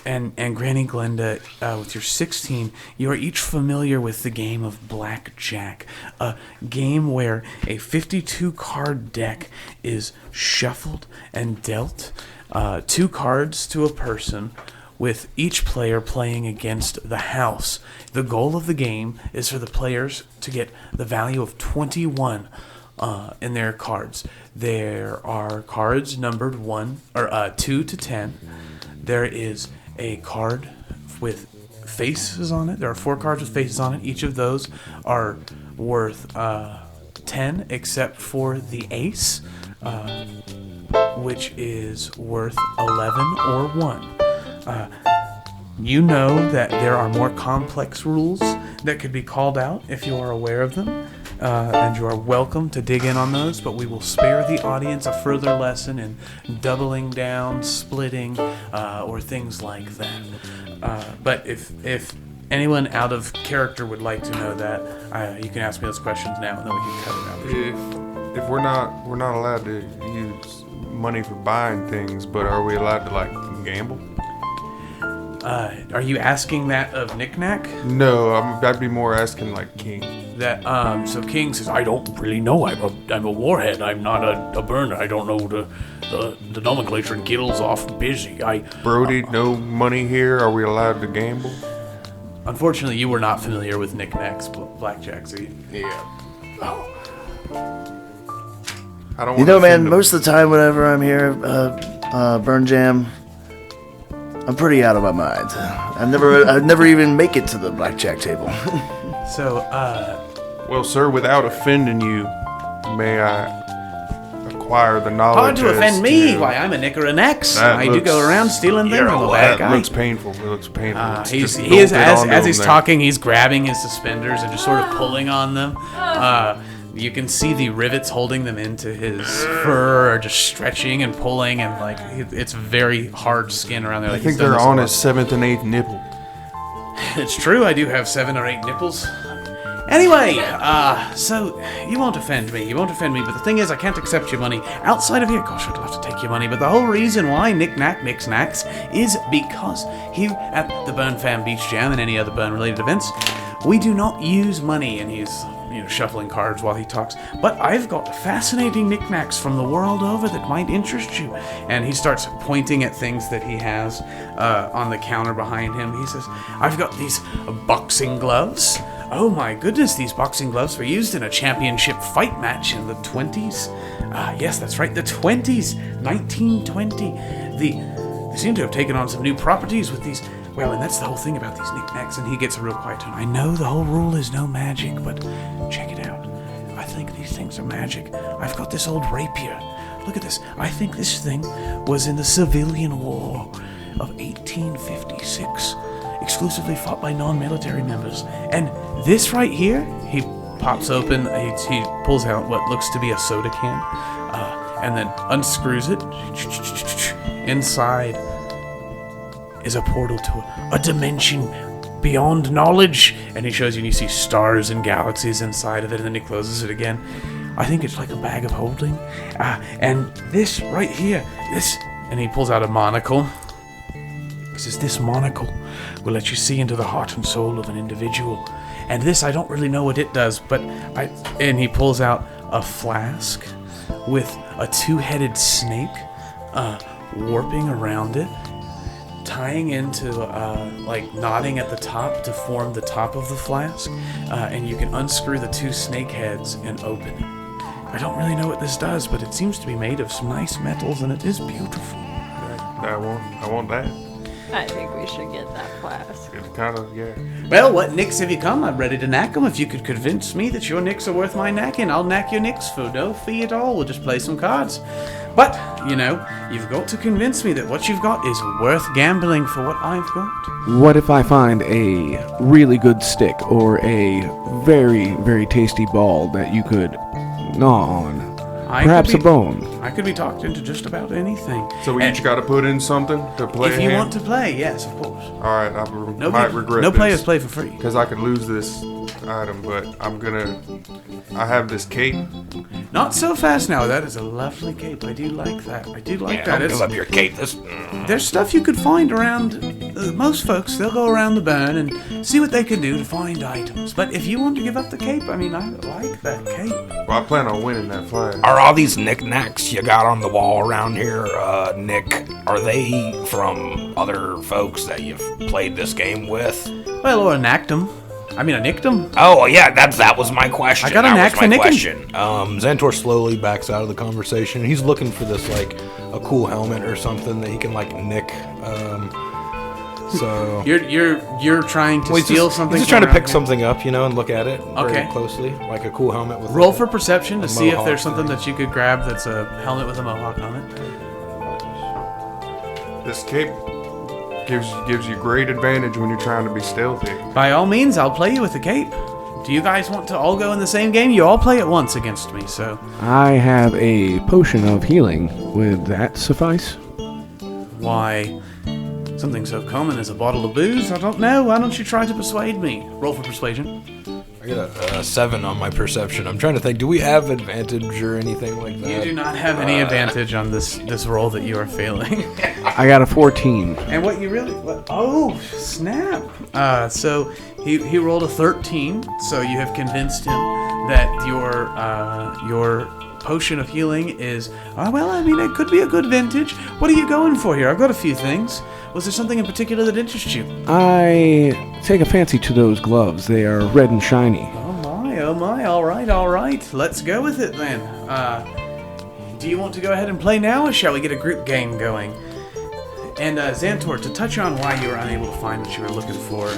and Granny Glenda with your 16, you are each familiar with the game of Blackjack, a game where a 52-card deck is shuffled and dealt 2 cards to a person, with each player playing against the house. The goal of the game is for the players to get the value of 21 in their cards. There are cards numbered 2 to 10. There is a card with faces on it. There are 4 cards with faces on it. Each of those are worth 10, except for the ace. which is worth 11 or 1. You know that there are more complex rules that could be called out if you are aware of them, and you are welcome to dig in on those, but we will spare the audience a further lesson in doubling down, splitting, or things like that. But if anyone out of character would like to know that, you can ask me those questions now, and then we can cut it out. If we're not allowed to use money for buying things, but are we allowed to like gamble? Are you asking that of Knick-Knack? No, I'd be more asking like King. That so King says, I don't really know. I'm a warhead. I'm not a burner. I don't know the nomenclature. Gil's off busy. Brody, no money here. Are we allowed to gamble? Unfortunately, you were not familiar with Knick-Knack's blackjack, so yeah. I don't. You know, man, most of the time whenever I'm here, Burn Jam, I'm pretty out of my mind. I'd never even make it to the blackjack table. So, well, sir, without offending you, may I acquire the knowledge? Hard to offend me. Why, I'm a Nicker and X. I do go around stealing things. I'm a bad guy. That looks painful. It looks painful. As he's talking, he's grabbing his suspenders and just sort of pulling on them. You can see the rivets holding them into his fur are just stretching and pulling, and like it's very hard skin around there. I think they're on his 7th and 8th nipple. It's true, I do have 7 or 8 nipples. Anyway, so you won't offend me, but the thing is, I can't accept your money outside of here. Gosh, I'd love to take your money, but the whole reason why Knick-Knack Nick Snacks is because here at the Burn Fam Beach Jam and any other Burn-related events, we do not use money, and he's shuffling cards while he talks. But I've got fascinating knickknacks from the world over that might interest you. And he starts pointing at things that he has on the counter behind him. He says, I've got these boxing gloves. Oh my goodness, these boxing gloves were used in a championship fight match in the 20s. Yes, that's right, the 20s, 1920. They seem to have taken on some new properties with these. Well, and that's the whole thing about these knickknacks, and he gets a real quiet tone. I know the whole rule is no magic, but check it out. I think these things are magic. I've got this old rapier. Look at this. I think this thing was in the Civilian War of 1856, exclusively fought by non-military members. And this right here, he pops open, he pulls out what looks to be a soda can, and then unscrews it. Inside is a portal to a dimension beyond knowledge, and he shows you, and you see stars and galaxies inside of it, and then he closes it again. I think it's like a bag of holding. And this right here, and he pulls out a monocle. He says, this monocle will let you see into the heart and soul of an individual. And this, I don't really know what it does, but and he pulls out a flask with a 2-headed snake warping around it, tying into, knotting at the top to form the top of the flask, and you can unscrew the 2 snake heads and open it. I don't really know what this does, but it seems to be made of some nice metals, and it is beautiful. I want that. I think we should get that flask. It's kind of, yeah. Well, what nicks have you come? I'm ready to knack them. If you could convince me that your nicks are worth my knacking, I'll knack your nicks for no fee at all. We'll just play some cards. But, you've got to convince me that what you've got is worth gambling for what I've got. What if I find a really good stick or a very, very tasty ball that you could gnaw on? Perhaps a bone. I could be talked into just about anything. So we each got to put in something to play. If you want to play, yes, of course. All right, I might regret no this. players play for free. Because I could lose this item, but I have this cape. Not so fast now. That is a lovely cape. I do like that. That. Don't give up your cape. There's stuff you could find around. Most folks, they'll go around the burn and see what they can do to find items. But if you want to give up the cape, I like that cape. Well, I plan on winning that flag. Are all these knickknacks you got on the wall around here, Nick, are they from other folks that you've played this game with? Well, or knacked them. I nicked them. Oh, yeah, that was my question. I got a knack for nicking. Xantor slowly backs out of the conversation. He's looking for this, a cool helmet or something that he can, nick. So you're trying to steal something. He's just trying to pick something up, and look at it very closely, like a cool helmet with. Roll for perception to see if there's something that you could grab that's a helmet with a mohawk on it. This cape gives you great advantage when you're trying to be stealthy. By all means, I'll play you with the cape. Do you guys want to all go in the same game? You all play at once against me, so... I have a potion of healing. Would that suffice? Why, something so common as a bottle of booze? I don't know. Why don't you try to persuade me? Roll for persuasion. I got a 7 on my perception. I'm trying to think, do we have advantage or anything like that? You do not have any advantage on this roll that you are failing. I got a 14. And what you really... Oh, snap. So he rolled a 13, so you have convinced him that your potion of healing is... well, I mean, it could be a good vintage. What are you going for here? I've got a few things. Was there something in particular that interests you? I take a fancy to those gloves. They are red and shiny. Oh my, all right. Let's go with it then. Do you want to go ahead and play now, or shall we get a group game going? And Xantor, to touch on why you were unable to find what you were looking for,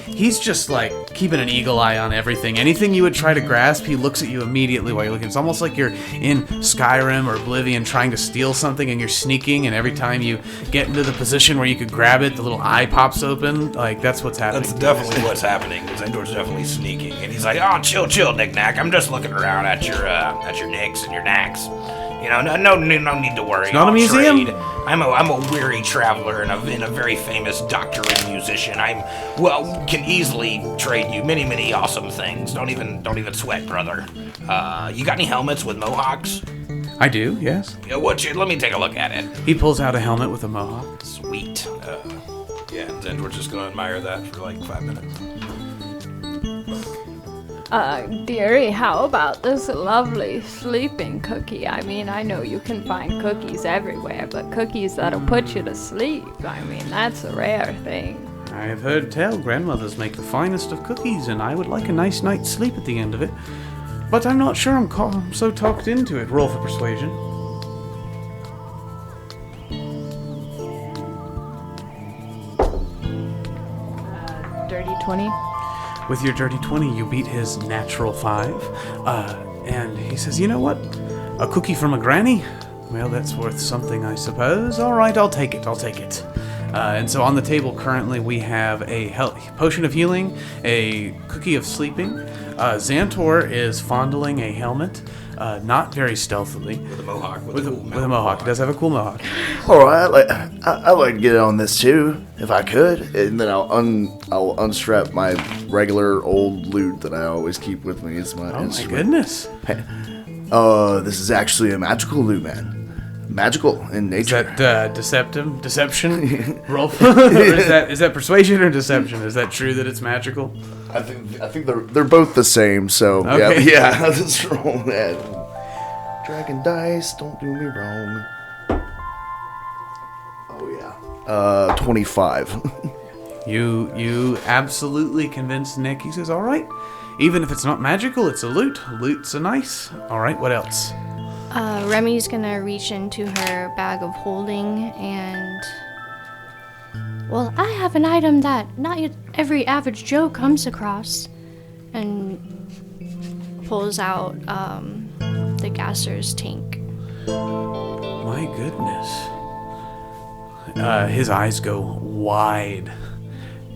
he's just like keeping an eagle eye on everything. Anything you would try to grasp, he looks at you immediately while you're looking. It's almost like you're in Skyrim or Oblivion trying to steal something and you're sneaking, and every time you get into the position where you could grab it, the little eye pops open. Like, that's what's happening. That's definitely what's happening. Xantor's definitely sneaking, and he's like, "Oh, chill, knick-knack. I'm just looking around at your nicks and your knacks. You know, no need to worry. It's not a museum. Trade. I'm a weary traveler and a very famous doctor and musician. Can easily trade you many awesome things. Don't even sweat, brother. You got any helmets with mohawks? I do, yes. Yeah, let me take a look at it. He pulls out a helmet with a mohawk. Sweet. Xantor's just gonna admire that for like 5 minutes. Dearie, how about this lovely sleeping cookie? I mean, I know you can find cookies everywhere, but cookies that'll put you to sleep, I mean, that's a rare thing. I have heard tell grandmothers make the finest of cookies, and I would like a nice night's sleep at the end of it. But I'm not sure I'm so talked into it. Roll for persuasion. Dirty 20. With your dirty 20, you beat his natural 5. And he says, "You know what? A cookie from a granny? Well, that's worth something, I suppose. All right, I'll take it. And so on the table currently we have a potion of healing, a cookie of sleeping. Xantor is fondling a helmet, not very stealthily. With a mohawk. With a mohawk. He does have a cool mohawk. All right, I'd like to get on this too, if I could, and then I'll unstrap my regular old loot that I always keep with me. It's my instrument. My goodness. Hey, this is actually a magical loot, man. Magical in nature. Is that deception? Roll. is that persuasion or deception? Is that true that it's magical? I think they're both the same. So okay. yeah, let's roll that. Dragon dice, don't do me wrong. Oh yeah. 25. You absolutely convinced Nick. He says, "All right, even if it's not magical, it's a loot. Loot's a nice. All right, what else?" Remi's gonna reach into her bag of holding and... Well, I have an item that not every average Joe comes across. And pulls out the gasser's tank. My goodness. His eyes go wide.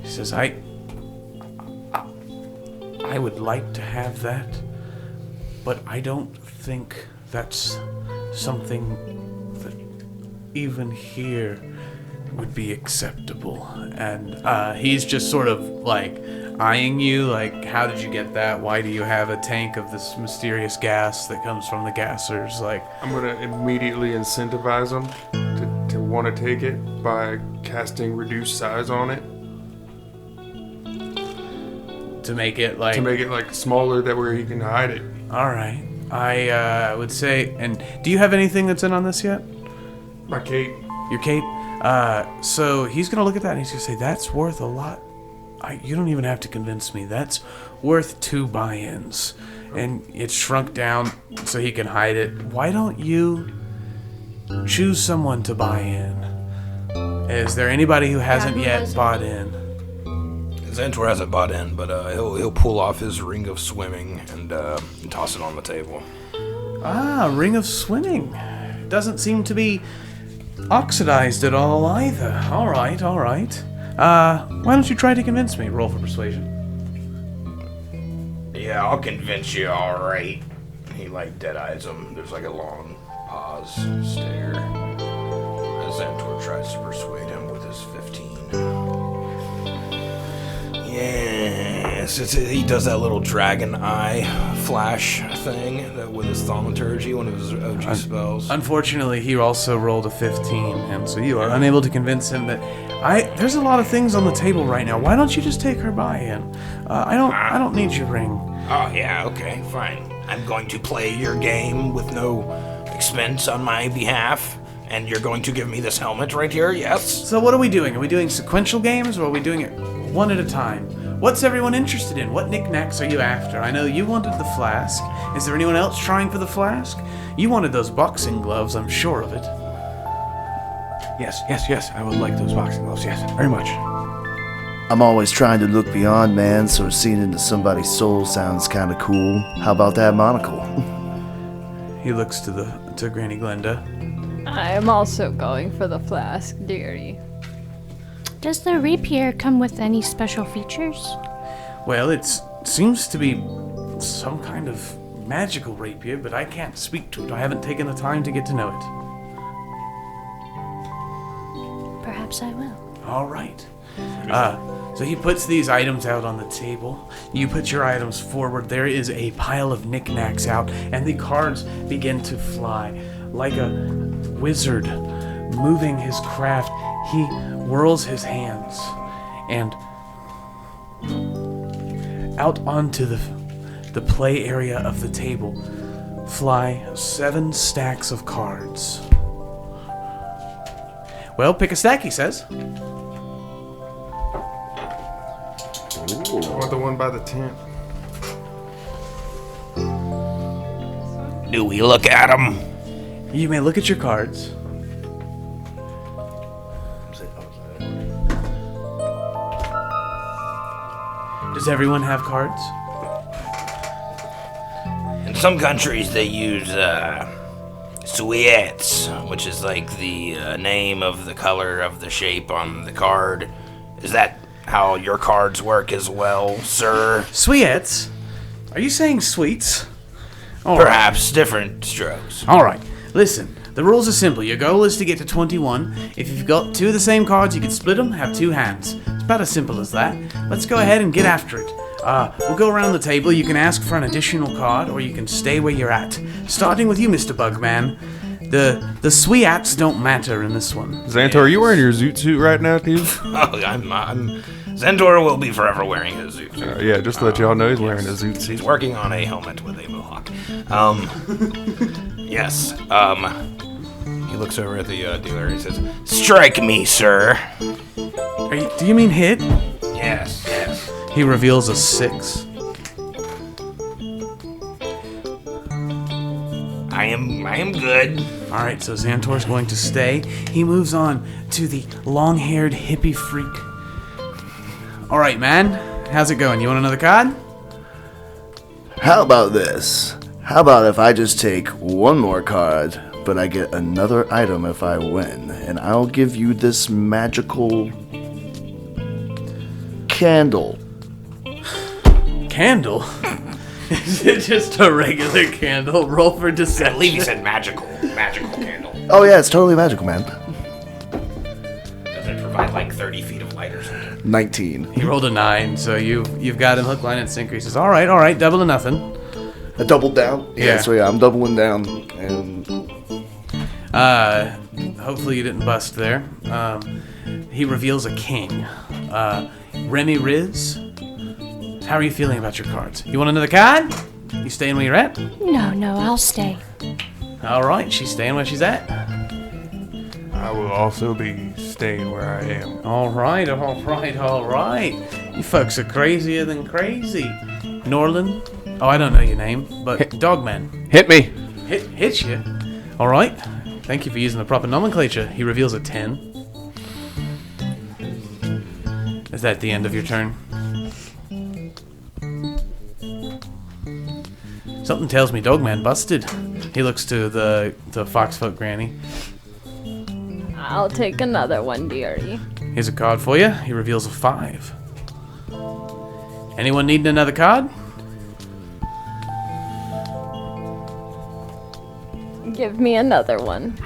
He says, I would like to have that, but I don't think that's something that even here would be acceptable. And he's just sort of like eyeing you, like, how did you get that? Why do you have a tank of this mysterious gas that comes from the gassers? Like, I'm gonna immediately incentivize them to want to take it by casting reduced size on it. To make it like smaller, that where he can hide it. All right. I would say, and do you have anything that's in on this yet? My cape. Your cape? So he's going to look at that and he's going to say, that's worth a lot. You don't even have to convince me. That's worth 2 buy-ins. And it's shrunk down so he can hide it. Why don't you choose someone to buy in? Is there anybody who hasn't yet bought in? Xantor hasn't bought in, but he'll pull off his ring of swimming and toss it on the table. Ring of swimming. Doesn't seem to be oxidized at all either. All right. Why don't you try to convince me? Roll for persuasion. Yeah, I'll convince you, alright. He, like, dead-eyes him. There's, like, a long pause, stare. As Xantor tries to persuade him with his 15. Yes, he does that little dragon eye flash thing with his thaumaturgy, one of his OG spells. Unfortunately, he also rolled a 15, and so you are unable to convince him that there's a lot of things on the table right now. Why don't you just take her buy-in? I don't need your ring. Oh, yeah, okay, fine. I'm going to play your game with no expense on my behalf, and you're going to give me this helmet right here, yes? So what are we doing? Are we doing sequential games, or are we doing it one at a time? What's everyone interested in? What knickknacks are you after? I know you wanted the flask. Is there anyone else trying for the flask? You wanted those boxing gloves, I'm sure of it. Yes. I would like those boxing gloves. Yes, very much. I'm always trying to look beyond, man, so seeing into somebody's soul sounds kind of cool. How about that monocle? He looks to Granny Glenda. I am also going for the flask, dearie. Does the rapier come with any special features? Well, it seems to be some kind of magical rapier, but I can't speak to it. I haven't taken the time to get to know it. Perhaps I will. All right. So he puts these items out on the table. You put your items forward. There is a pile of knickknacks out, and the cards begin to fly. Like a wizard moving his craft, he whirls his hands, and out onto the play area of the table fly 7 stacks of cards. Well, pick a stack, he says. I want the one by the tent. Do we look at him? You may look at your cards. Does everyone have cards? In some countries, they use suiettes, which is like the name of the color of the shape on the card. Is that how your cards work as well, sir? Sweets? Are you saying sweets? Perhaps different strokes. All right. Listen, the rules are simple. Your goal is to get to 21. If you've got 2 of the same cards, you can split them, have 2 hands. It's about as simple as that. Let's go ahead and get after it. We'll go around the table. You can ask for an additional card, or you can stay where you're at. Starting with you, Mr. Bugman. The sweats don't matter in this one. Xantor, are you wearing your zoot suit right now, dude? Oh, Xantor will be forever wearing his zoot suit. Yeah, just to let y'all know he's wearing a zoot suit. He's working on a helmet with a mohawk. Yes. He looks over at the dealer and he says, "Strike me, sir." Do you mean hit? Yes. He reveals a 6. I am good. All right, so Xantor's going to stay. He moves on to the long-haired hippie freak. All right, man. How's it going? You want another card? How about this? How about if I just take one more card, but I get another item if I win, and I'll give you this magical candle. Candle? Is it just a regular candle? Roll for deception. I believe he said magical candle. Oh yeah, it's totally magical, man. Does it provide like 30 feet of light or something? 19. He rolled a 9, so you've got him hook, line, and sinker. He says, all right, double to nothing. I doubled down? Yeah. So yeah, I'm doubling down. And hopefully you didn't bust there. He reveals a king. Remi Riz, how are you feeling about your cards? You want another card? You staying where you're at? No, I'll stay. All right, she's staying where she's at. I will also be staying where I am. All right. You folks are crazier than crazy. Norlan? Oh, I don't know your name, but Dogman. Hit me. Hit you? All right. Thank you for using the proper nomenclature. He reveals a 10. Is that the end of your turn? Something tells me Dogman busted. He looks to the Foxfolk Granny. I'll take another one, dearie. Here's a card for you. He reveals a 5. Anyone needing another card? Give me another one.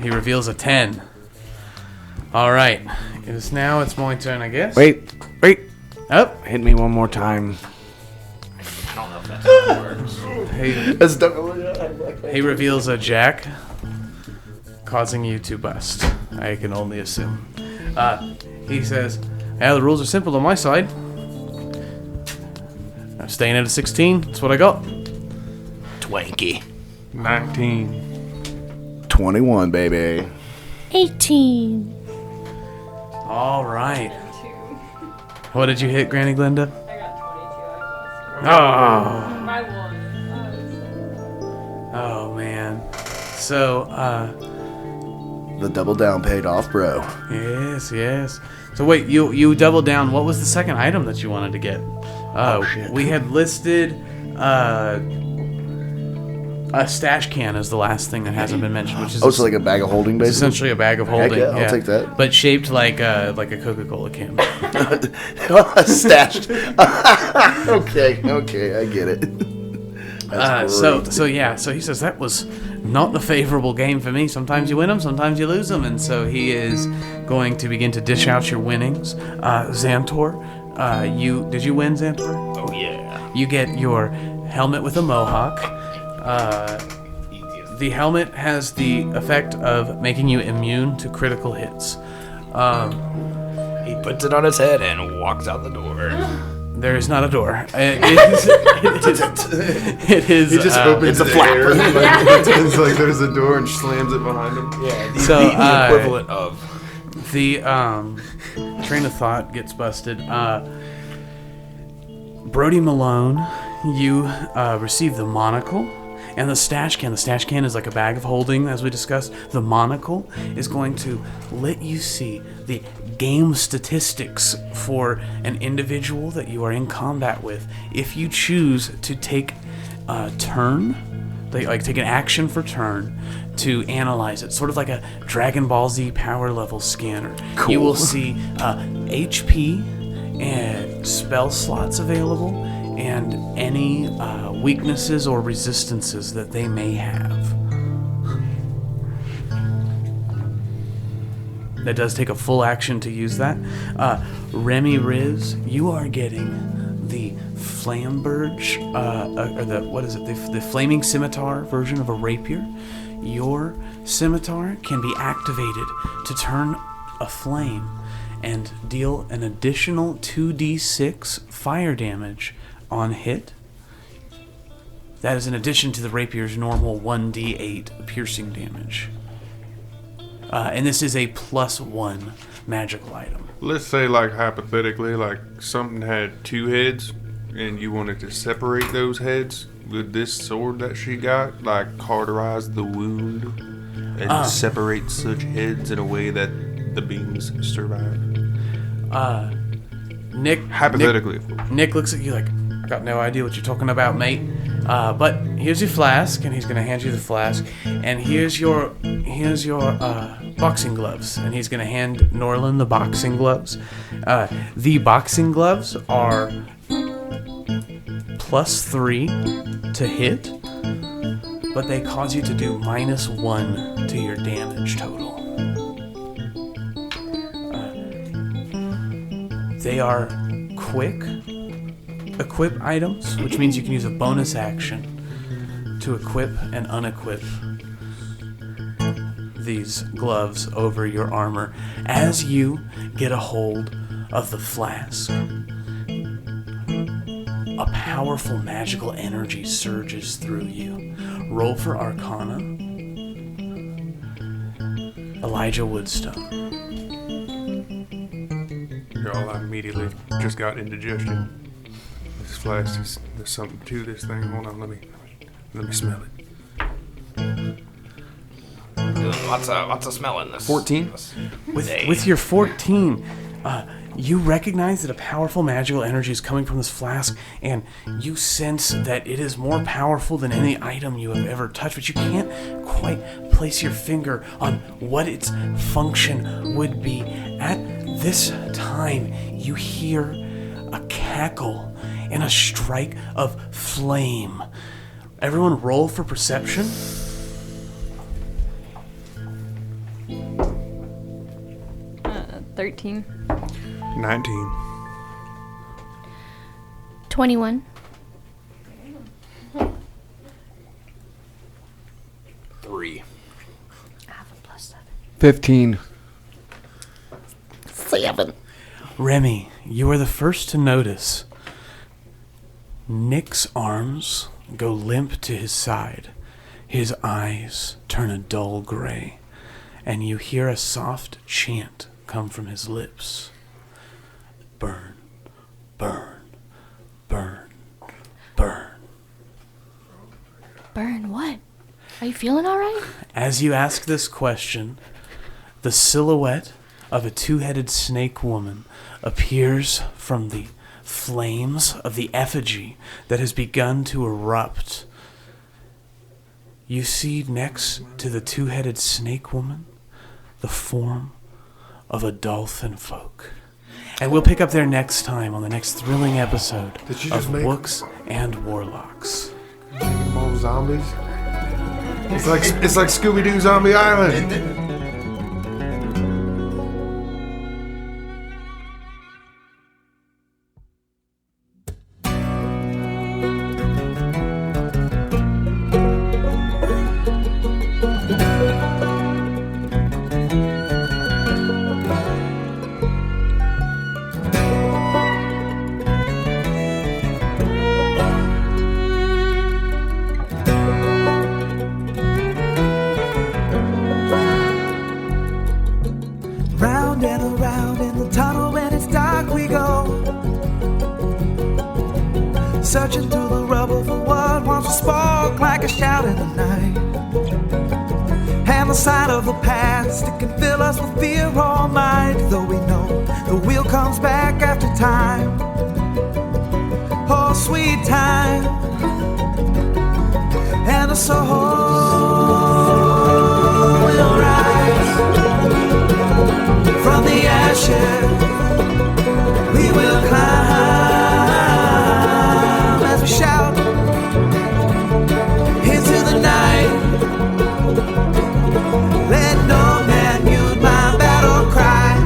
He reveals a 10. All right. It's my turn, I guess. Wait. Oh, Hit me one more time. I don't know if that's how it works. That's definitely. he reveals a jack, causing you to bust. I can only assume. He says, "Yeah, the rules are simple on my side. I'm staying at a 16. That's what I got." Twanky. 19. 21, baby. 18. All right. What did you hit, Granny Glenda? I got 22. Oh. By one. Oh man. So, The double down paid off, bro. yes. So wait, you doubled down. What was the second item that you wanted to get? We had listed a stash can as the last thing that hasn't been mentioned, which is So like a bag of holding, it's basically? essentially a bag of holding. yeah, I'll take that. But shaped like a Coca-Cola can. Stashed. Okay, I get it. That's great. So he says that was not a favorable game for me. Sometimes you win them, sometimes you lose them, and so he is going to begin to dish out your winnings. Xantor, did you win, Xantor? Oh, yeah. You get your helmet with a mohawk. The helmet has the effect of making you immune to critical hits. He puts it on his head and walks out the door. There is not a door. It is. He just opens it's a the flap. air, like, pretends like there's a door and slams it behind him. Yeah, So, the equivalent of. The train of thought gets busted. Brody Malone, you receive the monocle and the stash can. The stash can is like a bag of holding, as we discussed. The monocle is going to let you see the game statistics for an individual that you are in combat with. If you choose to take a turn, like take an action for turn, to analyze it, sort of like a Dragon Ball Z power level scanner. Cool. You will see HP and spell slots available and any weaknesses or resistances that they may have. That does take a full action to use that. Remi Riz, you are getting the Flamberge, or the Flaming Scimitar version of a rapier. Your scimitar can be activated to turn a flame and deal an additional 2d6 fire damage on hit. That is in addition to the rapier's normal 1d8 piercing damage. And this is a +1 magical item. Let's say, like, hypothetically, like, something had 2 heads, and you wanted to separate those heads with this sword that she got, like, cauterize the wound and separate such heads in a way that the beams survive. Nick, Hypothetically, Nick looks at you like, I got no idea what you're talking about, mate. But here's your flask, and he's gonna hand you the flask, and here's your boxing gloves, and he's gonna hand Norlan the boxing gloves. The boxing gloves are +3 to hit, but they cause you to do -1 to your damage total. They are quick equip items, which means you can use a bonus action to equip and unequip these gloves over your armor. As you get a hold of the flask, a powerful magical energy surges through you. Roll for Arcana. Elijah Woodstone. y'all, I immediately just got indigestion. This flask there's something to this thing. Hold on, let me smell it. Lots of smelling this. 14? With your 14, You recognize that a powerful magical energy is coming from this flask, and you sense that it is more powerful than any item you have ever touched, but you can't quite place your finger on what its function would be. At this time, you hear a cackle and a strike of flame. Everyone roll for perception. 13. 19. 21. 3. I have a +7. 15. 7. Remi, you are the first to notice Nick's arms go limp to his side. His eyes turn a dull gray, and you hear a soft chant come from his lips. Burn, burn, burn, burn. Burn what? Are you feeling all right? As you ask this question, the silhouette of a two-headed snake woman appears from the flames of the effigy that has begun to erupt. You see next to the two-headed snake woman the form of a dolphin folk. And we'll pick up there next time on the next thrilling episode Did you of just make Wooks and Warlocks. more zombies? It's like Scooby-Doo Zombie Island. Round and around in the tunnel when it's dark we go, searching through the rubble for what once was spark like a shout in the night. And the sight of the past, it can fill us with fear all night, though we know the wheel comes back after time. Oh, sweet time. And the soul will rise from the ashes. We will climb as we shout into the night. Let no man mute my battle cry.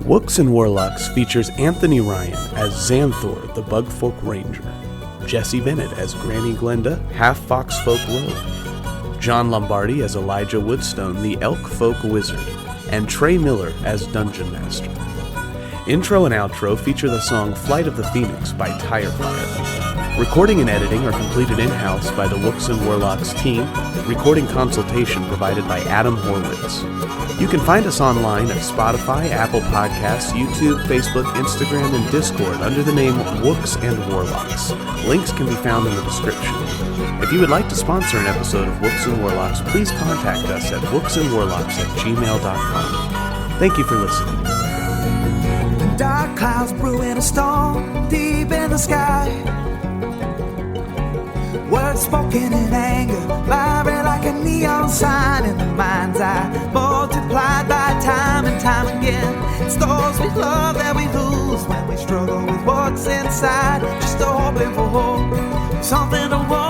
Wooks and Warlocks features Anthony Ryan as Xanthor, the Bugfolk Ranger, Jesse Bennett as Granny Glenda, half Foxfolk Rogue, John Lombardi as Elijah Woodstone, the Elk Folk Wizard, and Trey Miller as Dungeon Master. Intro and outro feature the song Flight of the Phoenix by Tire Fire. Recording and editing are completed in-house by the Wooks and Warlocks team, recording consultation provided by Adam Horwitz. You can find us online at Spotify, Apple Podcasts, YouTube, Facebook, Instagram, and Discord under the name Wooks and Warlocks. Links can be found in the description. If you would like to sponsor an episode of Wooks and Warlocks, please contact us at wooksandwarlocks@gmail.com. Thank you for listening. Dark clouds brew in a storm deep in the sky. Words spoken in anger, vibrate like a neon sign in the mind's eye, multiplied by time and time again. It's those we love that we lose when we struggle with what's inside, just hoping for hope, something to want.